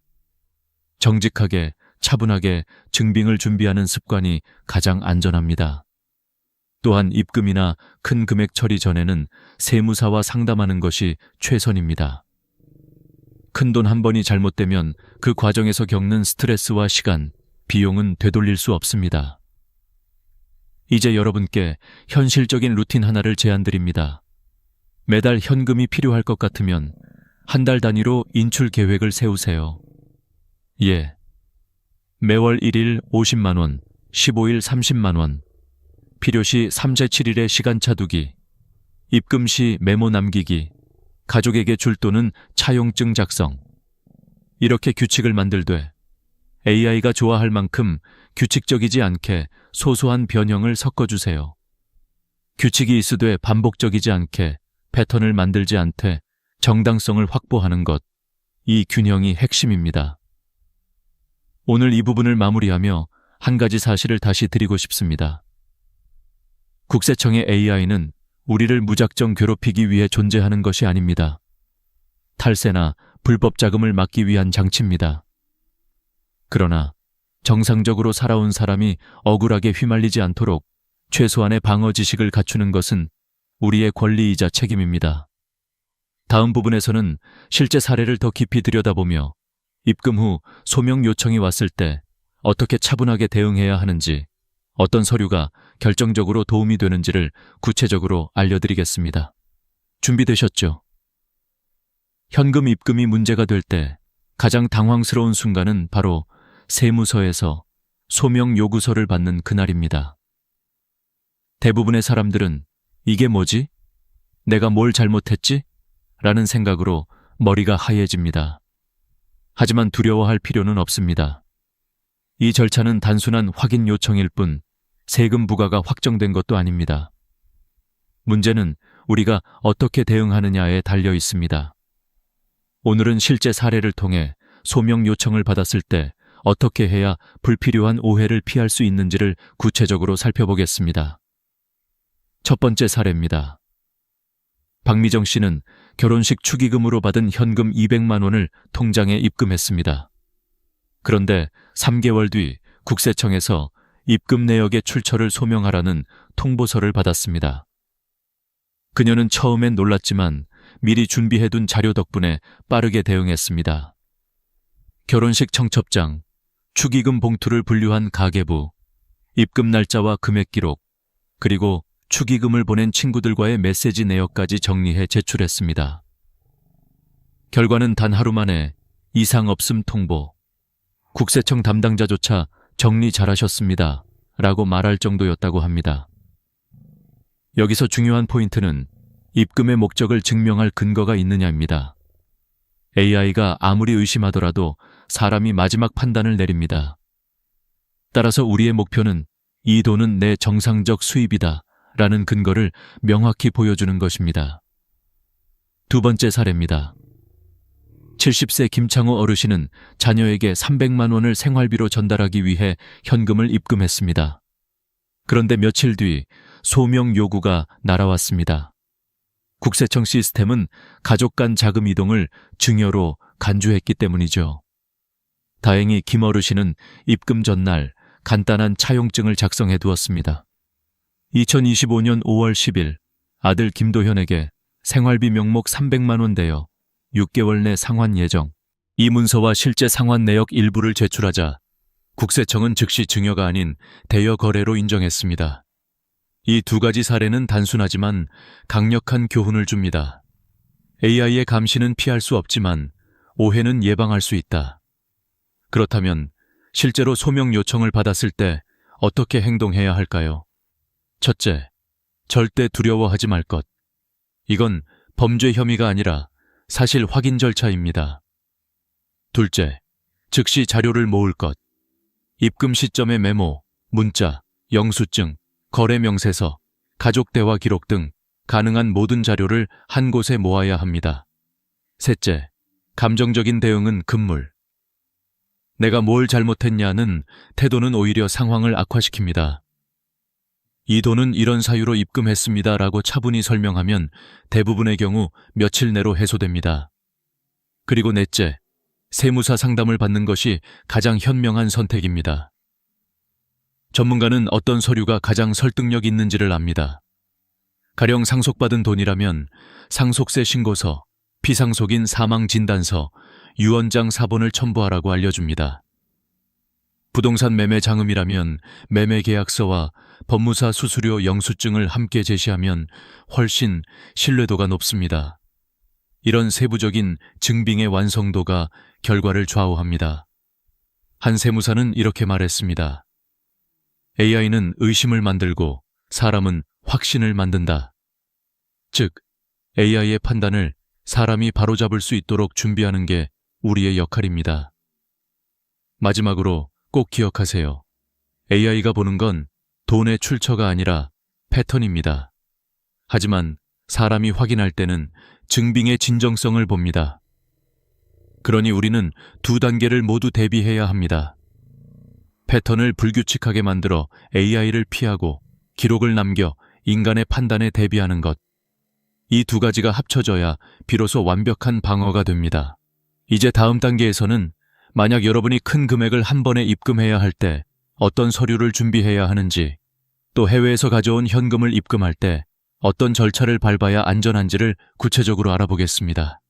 [SPEAKER 1] 정직하게, 차분하게 증빙을 준비하는 습관이 가장 안전합니다. 또한 입금이나 큰 금액 처리 전에는 세무사와 상담하는 것이 최선입니다. 큰돈 한 번이 잘못되면 그 과정에서 겪는 스트레스와 시간, 비용은 되돌릴 수 없습니다. 이제 여러분께 현실적인 루틴 하나를 제안드립니다. 매달 현금이 필요할 것 같으면 한 달 단위로 인출 계획을 세우세요. 예. 매월 1일 50만 원, 15일 30만 원, 필요시 3-7일의 시간차 두기, 입금 시 메모 남기기, 가족에게 줄 돈은 차용증 작성. 이렇게 규칙을 만들되 AI가 좋아할 만큼 규칙적이지 않게 소소한 변형을 섞어주세요. 규칙이 있으되 반복적이지 않게 패턴을 만들지 않되 정당성을 확보하는 것, 이 균형이 핵심입니다. 오늘 이 부분을 마무리하며 한 가지 사실을 다시 드리고 싶습니다. 국세청의 AI는 우리를 무작정 괴롭히기 위해 존재하는 것이 아닙니다. 탈세나 불법 자금을 막기 위한 장치입니다. 그러나 정상적으로 살아온 사람이 억울하게 휘말리지 않도록 최소한의 방어 지식을 갖추는 것은 우리의 권리이자 책임입니다. 다음 부분에서는 실제 사례를 더 깊이 들여다보며 입금 후 소명 요청이 왔을 때 어떻게 차분하게 대응해야 하는지, 어떤 서류가 결정적으로 도움이 되는지를 구체적으로 알려드리겠습니다. 준비되셨죠? 현금 입금이 문제가 될 때 가장 당황스러운 순간은 바로 세무서에서 소명 요구서를 받는 그날입니다. 대부분의 사람들은 이게 뭐지? 내가 뭘 잘못했지? 라는 생각으로 머리가 하얘집니다. 하지만 두려워할 필요는 없습니다. 이 절차는 단순한 확인 요청일 뿐 세금 부과가 확정된 것도 아닙니다. 문제는 우리가 어떻게 대응하느냐에 달려 있습니다. 오늘은 실제 사례를 통해 소명 요청을 받았을 때 어떻게 해야 불필요한 오해를 피할 수 있는지를 구체적으로 살펴보겠습니다. 첫 번째 사례입니다. 박미정 씨는 결혼식 축의금으로 받은 현금 200만 원을 통장에 입금했습니다. 그런데 3개월 뒤 국세청에서 입금 내역의 출처를 소명하라는 통보서를 받았습니다. 그녀는 처음엔 놀랐지만 미리 준비해둔 자료 덕분에 빠르게 대응했습니다. 결혼식 청첩장, 축의금 봉투를 분류한 가계부, 입금 날짜와 금액 기록, 그리고 축의금을 보낸 친구들과의 메시지 내역까지 정리해 제출했습니다. 결과는 단 하루 만에 이상 없음 통보, 국세청 담당자조차 정리 잘하셨습니다 라고 말할 정도였다고 합니다. 여기서 중요한 포인트는 입금의 목적을 증명할 근거가 있느냐입니다. AI가 아무리 의심하더라도 사람이 마지막 판단을 내립니다. 따라서 우리의 목표는 이 돈은 내 정상적 수입이다 라는 근거를 명확히 보여주는 것입니다. 두 번째 사례입니다. 70세 김창호 어르신은 자녀에게 300만 원을 생활비로 전달하기 위해 현금을 입금했습니다. 그런데 며칠 뒤 소명 요구가 날아왔습니다. 국세청 시스템은 가족 간 자금 이동을 증여로 간주했기 때문이죠. 다행히 김 어르신은 입금 전날 간단한 차용증을 작성해 두었습니다. 2025년 5월 10일 아들 김도현에게 생활비 명목 300만 원 대여 6개월 내 상환 예정. 이 문서와 실제 상환 내역 일부를 제출하자 국세청은 즉시 증여가 아닌 대여 거래로 인정했습니다. 이 두 가지 사례는 단순하지만 강력한 교훈을 줍니다. AI의 감시는 피할 수 없지만 오해는 예방할 수 있다. 그렇다면 실제로 소명 요청을 받았을 때 어떻게 행동해야 할까요? 첫째, 절대 두려워하지 말 것. 이건 범죄 혐의가 아니라 사실 확인 절차입니다. 둘째, 즉시 자료를 모을 것. 입금 시점의 메모, 문자, 영수증, 거래 명세서, 가족 대화 기록 등 가능한 모든 자료를 한 곳에 모아야 합니다. 셋째, 감정적인 대응은 금물. 내가 뭘 잘못했냐는 태도는 오히려 상황을 악화시킵니다. 이 돈은 이런 사유로 입금했습니다 라고 차분히 설명하면 대부분의 경우 며칠 내로 해소됩니다. 그리고 넷째, 세무사 상담을 받는 것이 가장 현명한 선택입니다. 전문가는 어떤 서류가 가장 설득력 있는지를 압니다. 가령 상속받은 돈이라면 상속세 신고서, 피상속인 사망진단서, 유언장 사본을 첨부하라고 알려줍니다. 부동산 매매 장음이라면 매매계약서와 법무사 수수료 영수증을 함께 제시하면 훨씬 신뢰도가 높습니다. 이런 세부적인 증빙의 완성도가 결과를 좌우합니다. 한 세무사는 이렇게 말했습니다. AI는 의심을 만들고 사람은 확신을 만든다. 즉, AI의 판단을 사람이 바로잡을 수 있도록 준비하는 게 우리의 역할입니다. 마지막으로 꼭 기억하세요. AI가 보는 건 돈의 출처가 아니라 패턴입니다. 하지만 사람이 확인할 때는 증빙의 진정성을 봅니다. 그러니 우리는 두 단계를 모두 대비해야 합니다. 패턴을 불규칙하게 만들어 AI를 피하고 기록을 남겨 인간의 판단에 대비하는 것. 이 두 가지가 합쳐져야 비로소 완벽한 방어가 됩니다. 이제 다음 단계에서는 만약 여러분이 큰 금액을 한 번에 입금해야 할 때 어떤 서류를 준비해야 하는지, 또 해외에서 가져온 현금을 입금할 때 어떤 절차를 밟아야 안전한지를 구체적으로 알아보겠습니다.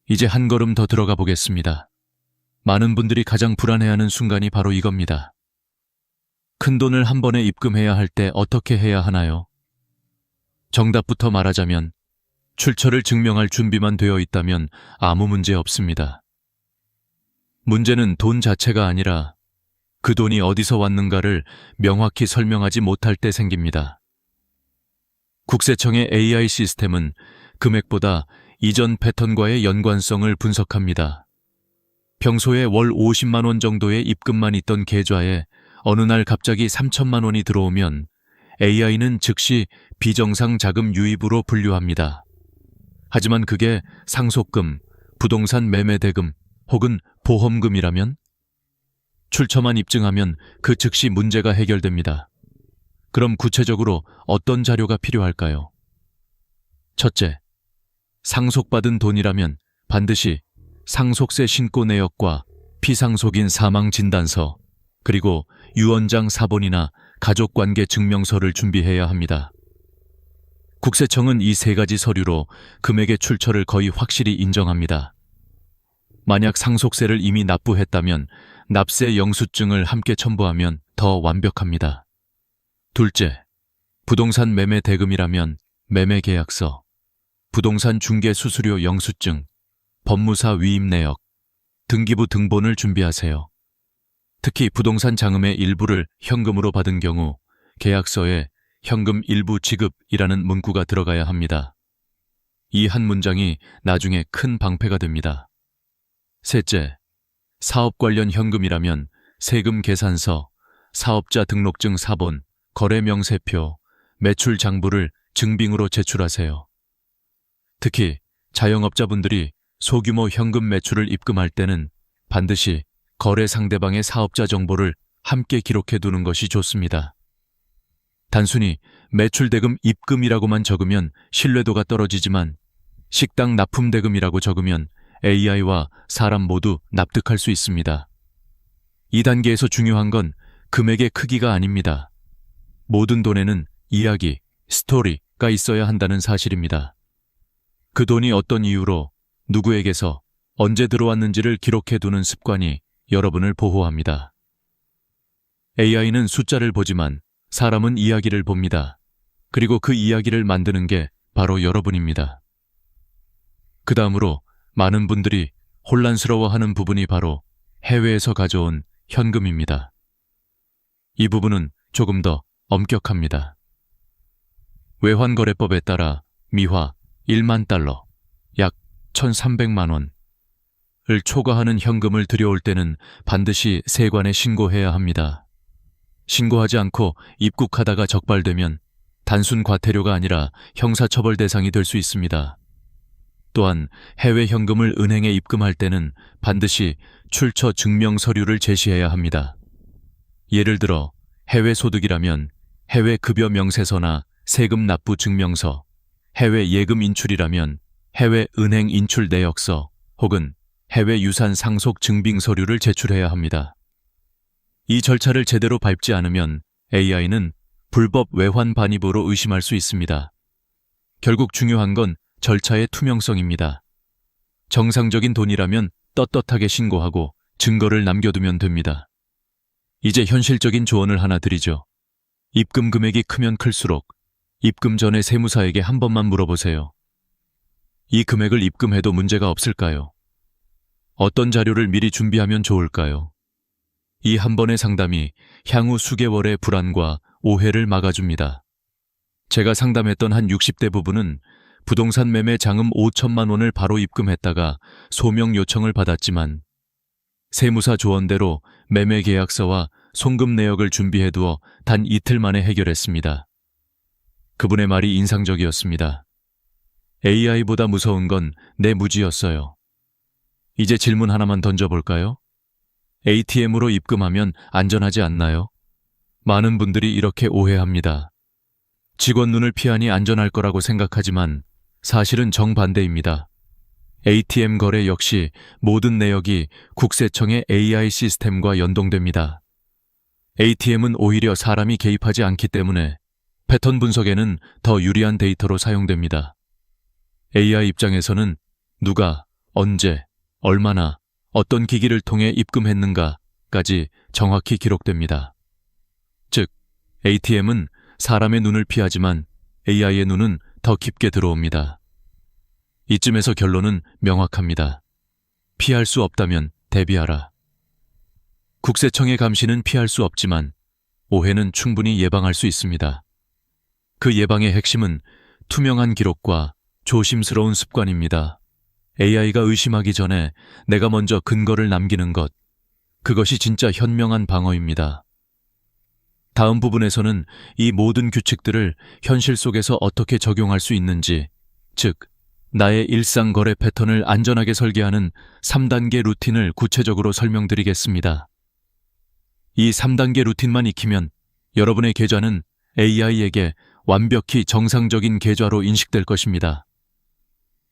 [SPEAKER 1] 이제 한 걸음 더 들어가 보겠습니다. 많은 분들이 가장 불안해하는 순간이 바로 이겁니다. 큰 돈을 한 번에 입금해야 할 때 어떻게 해야 하나요? 정답부터 말하자면 출처를 증명할 준비만 되어 있다면 아무 문제 없습니다. 문제는 돈 자체가 아니라 그 돈이 어디서 왔는가를 명확히 설명하지 못할 때 생깁니다. 국세청의 AI 시스템은 금액보다 이전 패턴과의 연관성을 분석합니다. 평소에 월 50만 원 정도의 입금만 있던 계좌에 어느 날 갑자기 3천만 원이 들어오면 AI는 즉시 비정상 자금 유입으로 분류합니다. 하지만 그게 상속금, 부동산 매매 대금 혹은 보험금이라면 출처만 입증하면 그 즉시 문제가 해결됩니다. 그럼 구체적으로 어떤 자료가 필요할까요? 첫째, 상속받은 돈이라면 반드시 상속세 신고 내역과 피상속인 사망진단서, 그리고 유언장 사본이나 가족관계 증명서를 준비해야 합니다. 국세청은 이 세 가지 서류로 금액의 출처를 거의 확실히 인정합니다. 만약 상속세를 이미 납부했다면 납세 영수증을 함께 첨부하면 더 완벽합니다. 둘째, 부동산 매매 대금이라면 매매 계약서, 부동산 중개 수수료 영수증, 법무사 위임 내역, 등기부 등본을 준비하세요. 특히 부동산 자금의 일부를 현금으로 받은 경우 계약서에 현금 일부 지급이라는 문구가 들어가야 합니다. 이 한 문장이 나중에 큰 방패가 됩니다. 셋째, 사업 관련 현금이라면 세금 계산서, 사업자 등록증 사본, 거래 명세표, 매출 장부를 증빙으로 제출하세요. 특히 자영업자분들이 소규모 현금 매출을 입금할 때는 반드시 거래 상대방의 사업자 정보를 함께 기록해 두는 것이 좋습니다. 단순히 매출 대금 입금이라고만 적으면 신뢰도가 떨어지지만 식당 납품 대금이라고 적으면 AI와 사람 모두 납득할 수 있습니다. 이 단계에서 중요한 건 금액의 크기가 아닙니다. 모든 돈에는 이야기, 스토리가 있어야 한다는 사실입니다. 그 돈이 어떤 이유로 누구에게서 언제 들어왔는지를 기록해 두는 습관이 여러분을 보호합니다. AI는 숫자를 보지만 사람은 이야기를 봅니다. 그리고 그 이야기를 만드는 게 바로 여러분입니다. 그 다음으로 많은 분들이 혼란스러워하는 부분이 바로 해외에서 가져온 현금입니다. 이 부분은 조금 더 엄격합니다. 외환거래법에 따라 미화 1만 달러, 약 1,300만 원을 초과하는 현금을 들여올 때는 반드시 세관에 신고해야 합니다. 신고하지 않고 입국하다가 적발되면 단순 과태료가 아니라 형사처벌 대상이 될 수 있습니다. 또한 해외 현금을 은행에 입금할 때는 반드시 출처 증명 서류를 제시해야 합니다. 예를 들어 해외 소득이라면 해외 급여 명세서나 세금 납부 증명서, 해외 예금 인출이라면 해외 은행 인출 내역서 혹은 해외 유산 상속 증빙 서류를 제출해야 합니다. 이 절차를 제대로 밟지 않으면 AI는 불법 외환 반입으로 의심할 수 있습니다. 결국 중요한 건 절차의 투명성입니다. 정상적인 돈이라면 떳떳하게 신고하고 증거를 남겨두면 됩니다. 이제 현실적인 조언을 하나 드리죠. 입금 금액이 크면 클수록 입금 전에 세무사에게 한 번만 물어보세요. 이 금액을 입금해도 문제가 없을까요? 어떤 자료를 미리 준비하면 좋을까요? 이 한 번의 상담이 향후 수개월의 불안과 오해를 막아줍니다. 제가 상담했던 한 60대 부부는 부동산 매매 장음 5천만 원을 바로 입금했다가 소명 요청을 받았지만 세무사 조언대로 매매 계약서와 송금 내역을 준비해두어 단 이틀 만에 해결했습니다. 그분의 말이 인상적이었습니다. AI보다 무서운 건 내 무지였어요. 이제 질문 하나만 던져볼까요? ATM으로 입금하면 안전하지 않나요? 많은 분들이 이렇게 오해합니다. 직원 눈을 피하니 안전할 거라고 생각하지만 사실은 정반대입니다. ATM 거래 역시 모든 내역이 국세청의 AI 시스템과 연동됩니다. ATM은 오히려 사람이 개입하지 않기 때문에 패턴 분석에는 더 유리한 데이터로 사용됩니다. AI 입장에서는 누가, 언제, 얼마나, 어떤 기기를 통해 입금했는가까지 정확히 기록됩니다. 즉, ATM은 사람의 눈을 피하지만 AI의 눈은 더 깊게 들어옵니다. 이쯤에서 결론은 명확합니다. 피할 수 없다면 대비하라. 국세청의 감시는 피할 수 없지만 오해는 충분히 예방할 수 있습니다. 그 예방의 핵심은 투명한 기록과 조심스러운 습관입니다. AI가 의심하기 전에 내가 먼저 근거를 남기는 것, 그것이 진짜 현명한 방어입니다. 다음 부분에서는 이 모든 규칙들을 현실 속에서 어떻게 적용할 수 있는지, 즉, 나의 일상 거래 패턴을 안전하게 설계하는 3단계 루틴을 구체적으로 설명드리겠습니다. 이 3단계 루틴만 익히면 여러분의 계좌는 AI에게 완벽히 정상적인 계좌로 인식될 것입니다.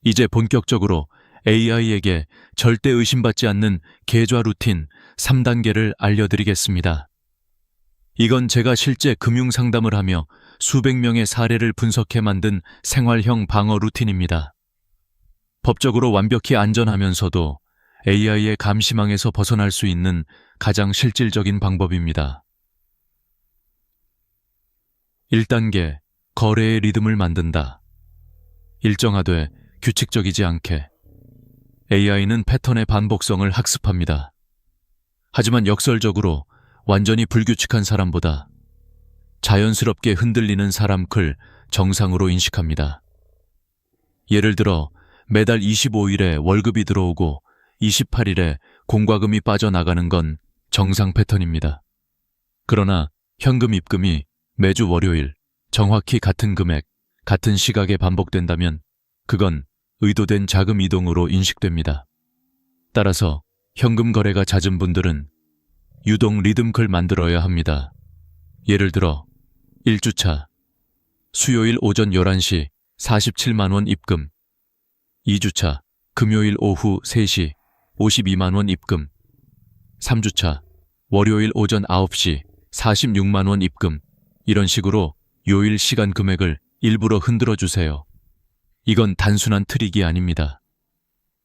[SPEAKER 1] 이제 본격적으로 AI에게 절대 의심받지 않는 계좌 루틴 3단계를 알려드리겠습니다. 이건 제가 실제 금융 상담을 하며 수백 명의 사례를 분석해 만든 생활형 방어 루틴입니다. 법적으로 완벽히 안전하면서도 AI의 감시망에서 벗어날 수 있는 가장 실질적인 방법입니다. 1단계, 거래의 리듬을 만든다. 일정하되 규칙적이지 않게. AI는 패턴의 반복성을 학습합니다. 하지만 역설적으로 완전히 불규칙한 사람보다 자연스럽게 흔들리는 사람 클 정상으로 인식합니다. 예를 들어 매달 25일에 월급이 들어오고 28일에 공과금이 빠져나가는 건 정상 패턴입니다. 그러나 현금 입금이 매주 월요일 정확히 같은 금액, 같은 시각에 반복된다면 그건 의도된 자금 이동으로 인식됩니다. 따라서 현금 거래가 잦은 분들은 유동 리듬클 만들어야 합니다. 예를 들어 1주차 수요일 오전 11시 47만 원 입금, 2주차 금요일 오후 3시 52만 원 입금, 3주차 월요일 오전 9시 46만 원 입금. 이런 식으로 요일 시간 금액을 일부러 흔들어 주세요. 이건 단순한 트릭이 아닙니다.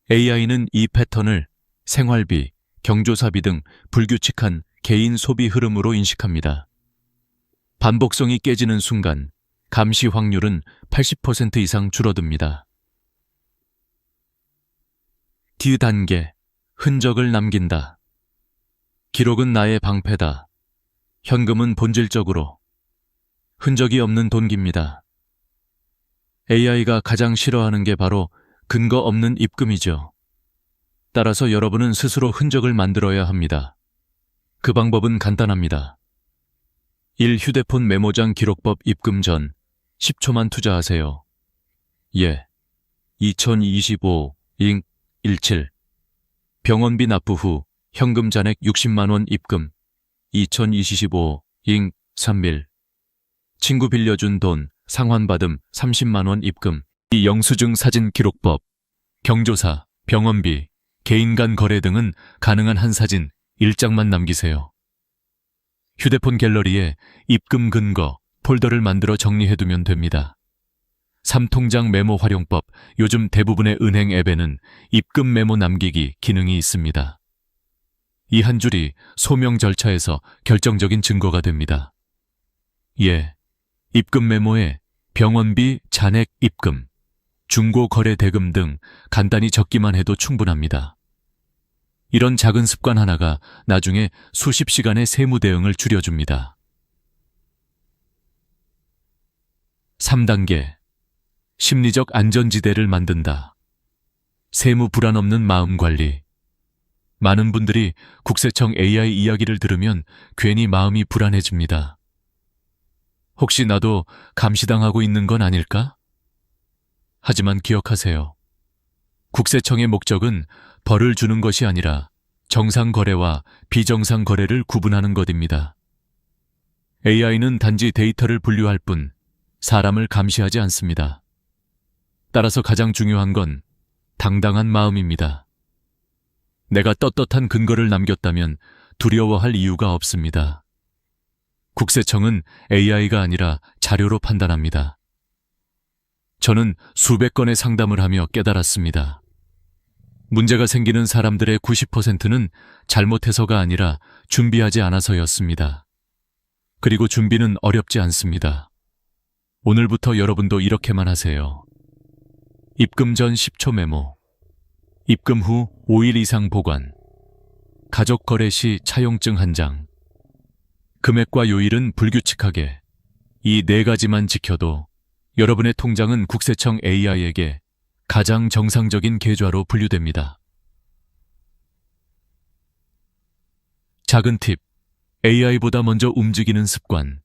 [SPEAKER 1] AI는 이 패턴을 생활비, 경조사비 등 불규칙한 개인 소비 흐름으로 인식합니다. 반복성이 깨지는 순간 감시 확률은 80% 이상 줄어듭니다. D단계, 흔적을 남긴다. 기록은 나의 방패다. 현금은 본질적으로 흔적이 없는 돈기입니다. AI가 가장 싫어하는 게 바로 근거 없는 입금이죠. 따라서 여러분은 스스로 흔적을 만들어야 합니다. 그 방법은 간단합니다. 1. 휴대폰 메모장 기록법 입금 전 10초만 투자하세요. 예. 2025-17 병원비 납부 후 현금 잔액 60만 원 입금 2025-31 친구 빌려준 돈 상환받음 30만 원 입금. 이 영수증 사진 기록법, 경조사, 병원비, 개인 간 거래 등은 가능한 한 사진 1장만 남기세요. 휴대폰 갤러리에 입금 근거, 폴더를 만들어 정리해두면 됩니다. 3통장 메모 활용법, 요즘 대부분의 은행 앱에는 입금 메모 남기기 기능이 있습니다. 이 한 줄이 소명 절차에서 결정적인 증거가 됩니다. 예. 입금 메모에 병원비, 잔액 입금, 중고 거래 대금 등 간단히 적기만 해도 충분합니다. 이런 작은 습관 하나가 나중에 수십 시간의 세무 대응을 줄여줍니다. 3단계, 심리적 안전지대를 만든다. 세무 불안 없는 마음 관리. 많은 분들이 국세청 AI 이야기를 들으면 괜히 마음이 불안해집니다. 혹시 나도 감시당하고 있는 건 아닐까? 하지만 기억하세요. 국세청의 목적은 벌을 주는 것이 아니라 정상 거래와 비정상 거래를 구분하는 것입니다. AI는 단지 데이터를 분류할 뿐 사람을 감시하지 않습니다. 따라서 가장 중요한 건 당당한 마음입니다. 내가 떳떳한 근거를 남겼다면 두려워할 이유가 없습니다. 국세청은 AI가 아니라 자료로 판단합니다. 저는 수백 건의 상담을 하며 깨달았습니다. 문제가 생기는 사람들의 90%는 잘못해서가 아니라 준비하지 않아서였습니다. 그리고 준비는 어렵지 않습니다. 오늘부터 여러분도 이렇게만 하세요. 입금 전 10초 메모, 입금 후 5일 이상 보관, 가족 거래 시 차용증 1장, 금액과 요일은 불규칙하게. 이 4가지만 지켜도 여러분의 통장은 국세청 AI에게 가장 정상적인 계좌로 분류됩니다. 작은 팁, AI보다 먼저 움직이는 습관.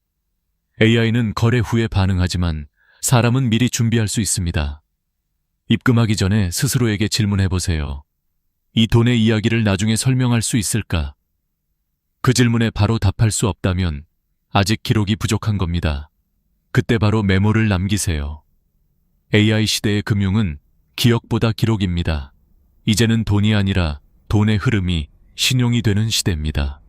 [SPEAKER 1] AI는 거래 후에 반응하지만 사람은 미리 준비할 수 있습니다. 입금하기 전에 스스로에게 질문해 보세요. 이 돈의 이야기를 나중에 설명할 수 있을까? 그 질문에 바로 답할 수 없다면 아직 기록이 부족한 겁니다. 그때 바로 메모를 남기세요. AI 시대의 금융은 기억보다 기록입니다. 이제는 돈이 아니라 돈의 흐름이 신용이 되는 시대입니다.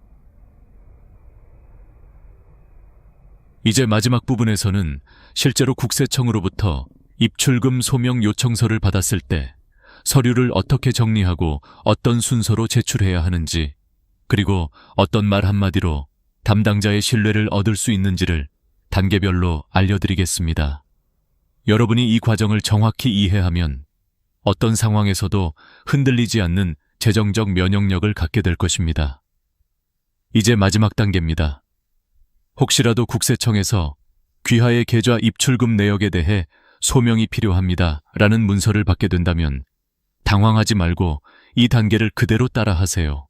[SPEAKER 1] 이제 마지막 부분에서는 실제로 국세청으로부터 입출금 소명 요청서를 받았을 때 서류를 어떻게 정리하고 어떤 순서로 제출해야 하는지, 그리고 어떤 말 한마디로 담당자의 신뢰를 얻을 수 있는지를 단계별로 알려드리겠습니다. 여러분이 이 과정을 정확히 이해하면 어떤 상황에서도 흔들리지 않는 재정적 면역력을 갖게 될 것입니다. 이제 마지막 단계입니다. 혹시라도 국세청에서 귀하의 계좌 입출금 내역에 대해 소명이 필요합니다 라는 문서를 받게 된다면 당황하지 말고 이 단계를 그대로 따라 하세요.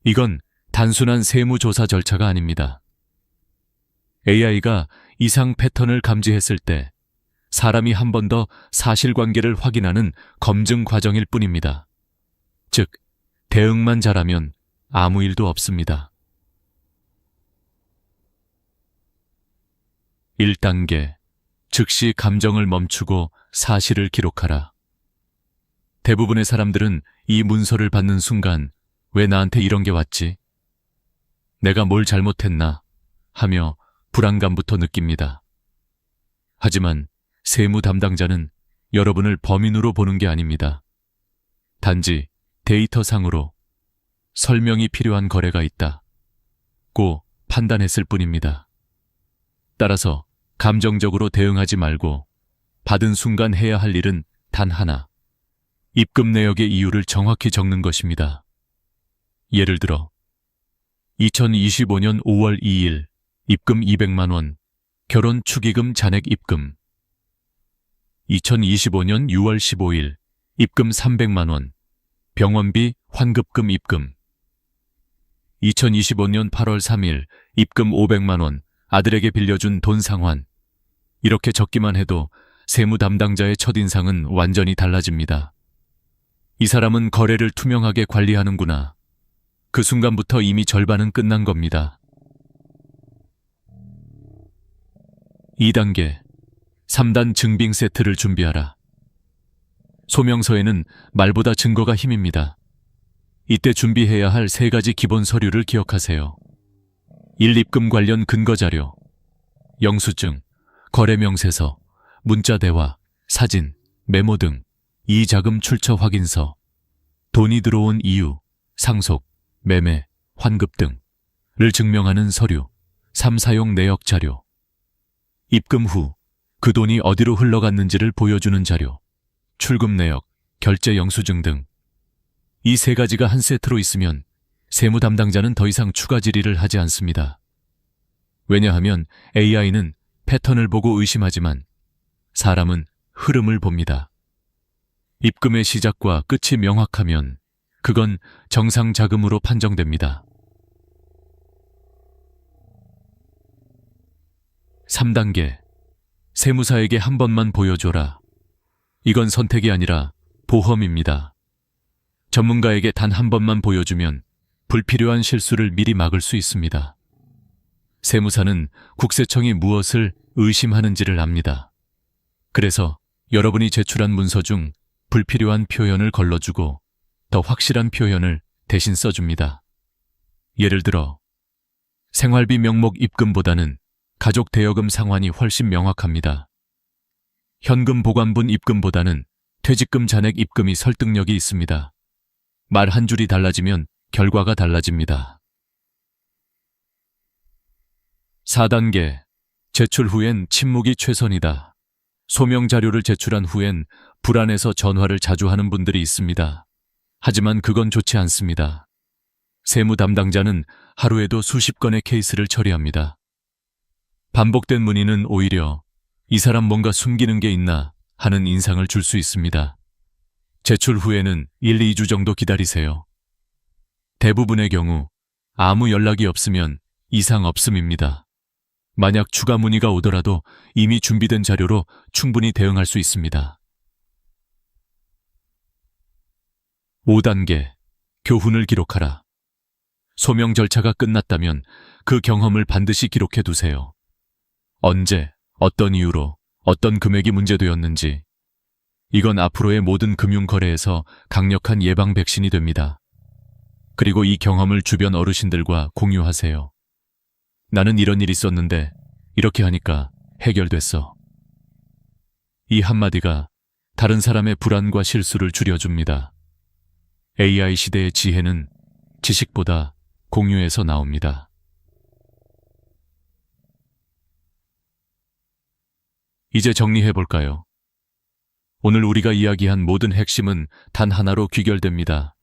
[SPEAKER 1] 이건 단순한 세무조사 절차가 아닙니다. AI가 이상 패턴을 감지했을 때 사람이 한 번 더 사실관계를 확인하는 검증 과정일 뿐입니다. 즉, 대응만 잘하면 아무 일도 없습니다. 1단계, 즉시 감정을 멈추고 사실을 기록하라. 대부분의 사람들은 이 문서를 받는 순간 왜 나한테 이런 게 왔지? 내가 뭘 잘못했나? 하며 불안감부터 느낍니다. 하지만 세무 담당자는 여러분을 범인으로 보는 게 아닙니다. 단지 데이터상으로 설명이 필요한 거래가 있다고 판단했을 뿐입니다. 따라서 감정적으로 대응하지 말고 받은 순간 해야 할 일은 단 하나, 입금 내역의 이유를 정확히 적는 것입니다. 예를 들어 2025년 5월 2일 입금 200만 원, 결혼 축의금 잔액 입금. 2025년 6월 15일 입금 300만 원, 병원비 환급금 입금. 2025년 8월 3일 입금 500만 원, 아들에게 빌려준 돈 상환. 이렇게 적기만 해도 세무 담당자의 첫인상은 완전히 달라집니다. 이 사람은 거래를 투명하게 관리하는구나. 그 순간부터 이미 절반은 끝난 겁니다. 2단계, 3단 증빙 세트를 준비하라. 소명서에는 말보다 증거가 힘입니다. 이때 준비해야 할 3가지 기본 서류를 기억하세요. 1. 입금 관련 근거자료, 영수증, 거래명세서, 문자대화, 사진, 메모 등. 2. 자금 출처 확인서, 돈이 들어온 이유, 상속, 매매, 환급 등을 증명하는 서류. 3. 사용 내역 자료. 입금 후 그 돈이 어디로 흘러갔는지를 보여주는 자료, 출금 내역, 결제 영수증 등. 이 3가지가 한 세트로 있으면 세무 담당자는 더 이상 추가 질의를 하지 않습니다. 왜냐하면 AI는 패턴을 보고 의심하지만 사람은 흐름을 봅니다. 입금의 시작과 끝이 명확하면 그건 정상 자금으로 판정됩니다. 3단계. 세무사에게 한 번만 보여줘라. 이건 선택이 아니라 보험입니다. 전문가에게 단 한 번만 보여주면 불필요한 실수를 미리 막을 수 있습니다. 세무사는 국세청이 무엇을 의심하는지를 압니다. 그래서 여러분이 제출한 문서 중 불필요한 표현을 걸러주고 더 확실한 표현을 대신 써줍니다. 예를 들어 생활비 명목 입금보다는 가족 대여금 상환이 훨씬 명확합니다. 현금 보관분 입금보다는 퇴직금 잔액 입금이 설득력이 있습니다. 말 한 줄이 달라지면 결과가 달라집니다. 4단계. 제출 후엔 침묵이 최선이다. 소명 자료를 제출한 후엔 불안해서 전화를 자주 하는 분들이 있습니다. 하지만 그건 좋지 않습니다. 세무 담당자는 하루에도 수십 건의 케이스를 처리합니다. 반복된 문의는 오히려 이 사람 뭔가 숨기는 게 있나 하는 인상을 줄 수 있습니다. 제출 후에는 1, 2주 정도 기다리세요. 대부분의 경우 아무 연락이 없으면 이상 없음입니다. 만약 추가 문의가 오더라도 이미 준비된 자료로 충분히 대응할 수 있습니다. 5단계. 교훈을 기록하라. 소명 절차가 끝났다면 그 경험을 반드시 기록해 두세요. 언제, 어떤 이유로, 어떤 금액이 문제되었는지. 이건 앞으로의 모든 금융거래에서 강력한 예방 백신이 됩니다. 그리고 이 경험을 주변 어르신들과 공유하세요. 나는 이런 일이 있었는데 이렇게 하니까 해결됐어. 이 한마디가 다른 사람의 불안과 실수를 줄여줍니다. AI 시대의 지혜는 지식보다 공유에서 나옵니다. 이제 정리해볼까요? 오늘 우리가 이야기한 모든 핵심은 단 하나로 귀결됩니다.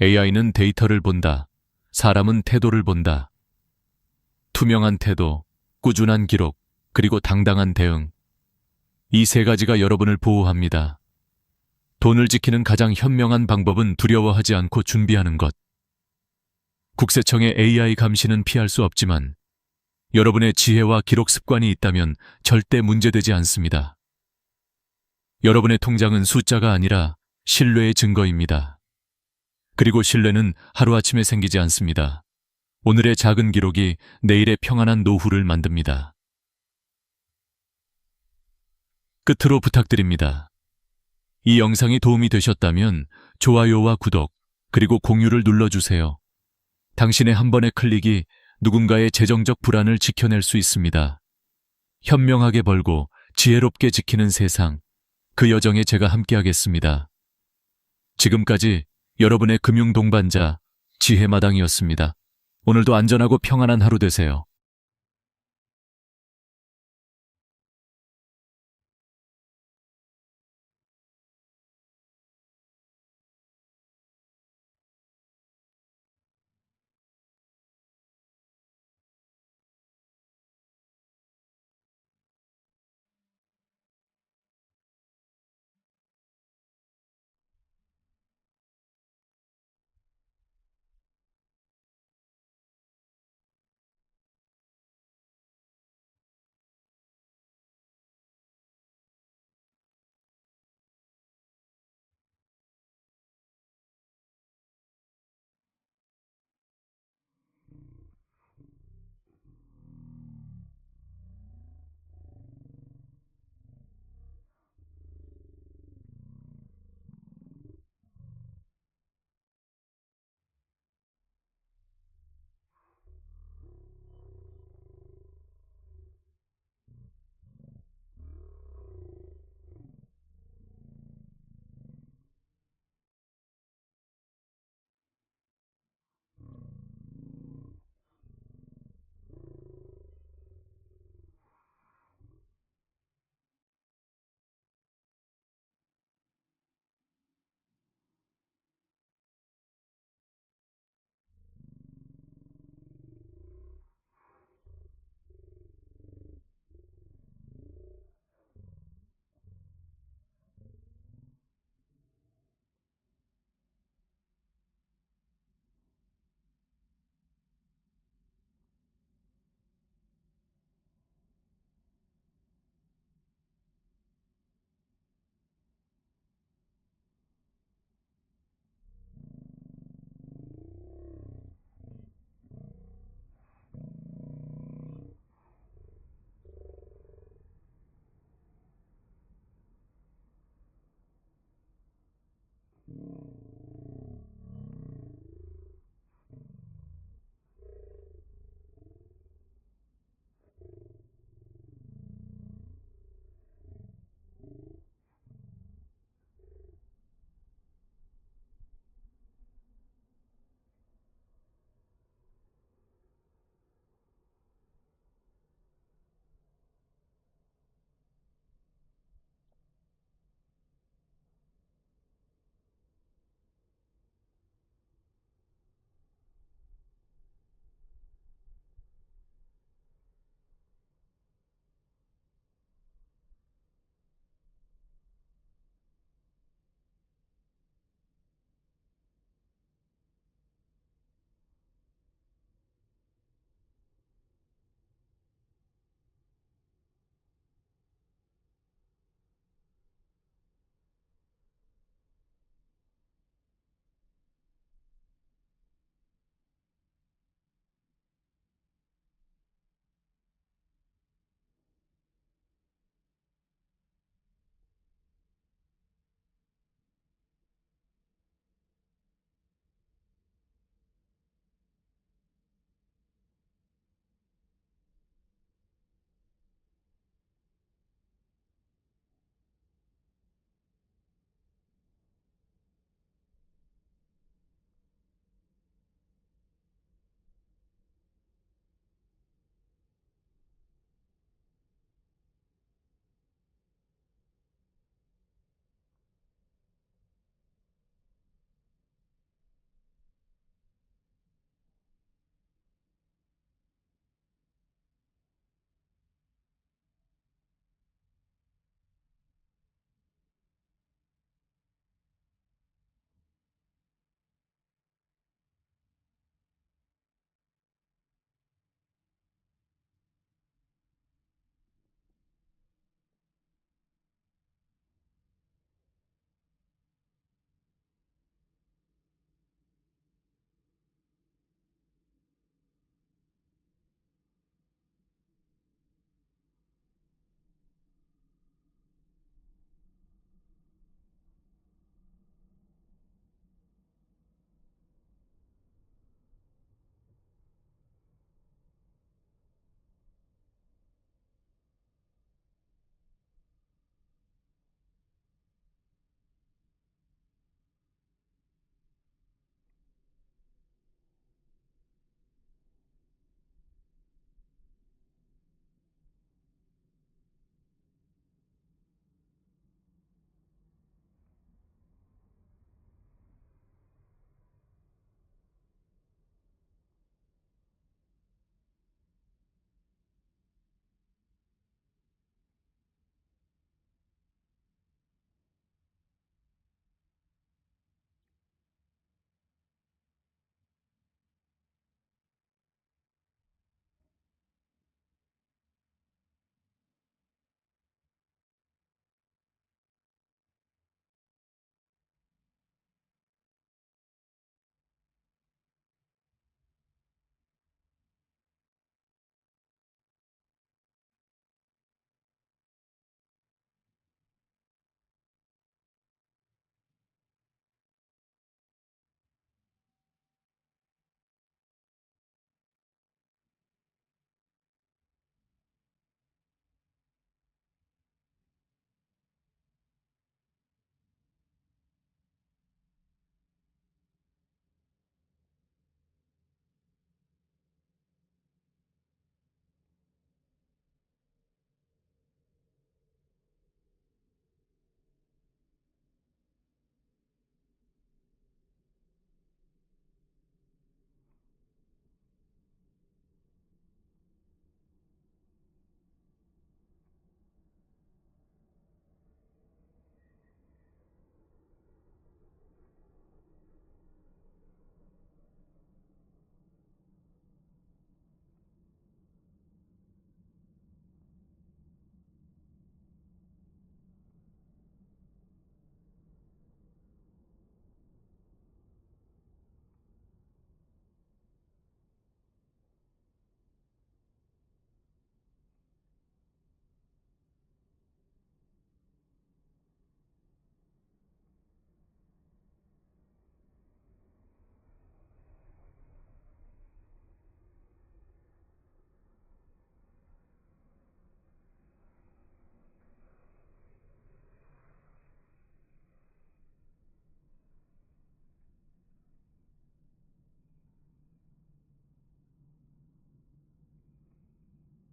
[SPEAKER 1] AI는 데이터를 본다. 사람은 태도를 본다. 투명한 태도, 꾸준한 기록, 그리고 당당한 대응. 이 세 가지가 여러분을 보호합니다. 돈을 지키는 가장 현명한 방법은 두려워하지 않고 준비하는 것. 국세청의 AI 감시는 피할 수 없지만 여러분의 지혜와 기록 습관이 있다면 절대 문제되지 않습니다. 여러분의 통장은 숫자가 아니라 신뢰의 증거입니다. 그리고 신뢰는 하루아침에 생기지 않습니다. 오늘의 작은 기록이 내일의 평안한 노후를 만듭니다. 끝으로 부탁드립니다. 이 영상이 도움이 되셨다면 좋아요와 구독, 그리고 공유를 눌러주세요. 당신의 한 번의 클릭이 누군가의 재정적 불안을 지켜낼 수 있습니다. 현명하게 벌고 지혜롭게 지키는 세상, 그 여정에 제가 함께하겠습니다. 지금까지 여러분의 금융 동반자 지혜마당이었습니다. 오늘도 안전하고 평안한 하루 되세요.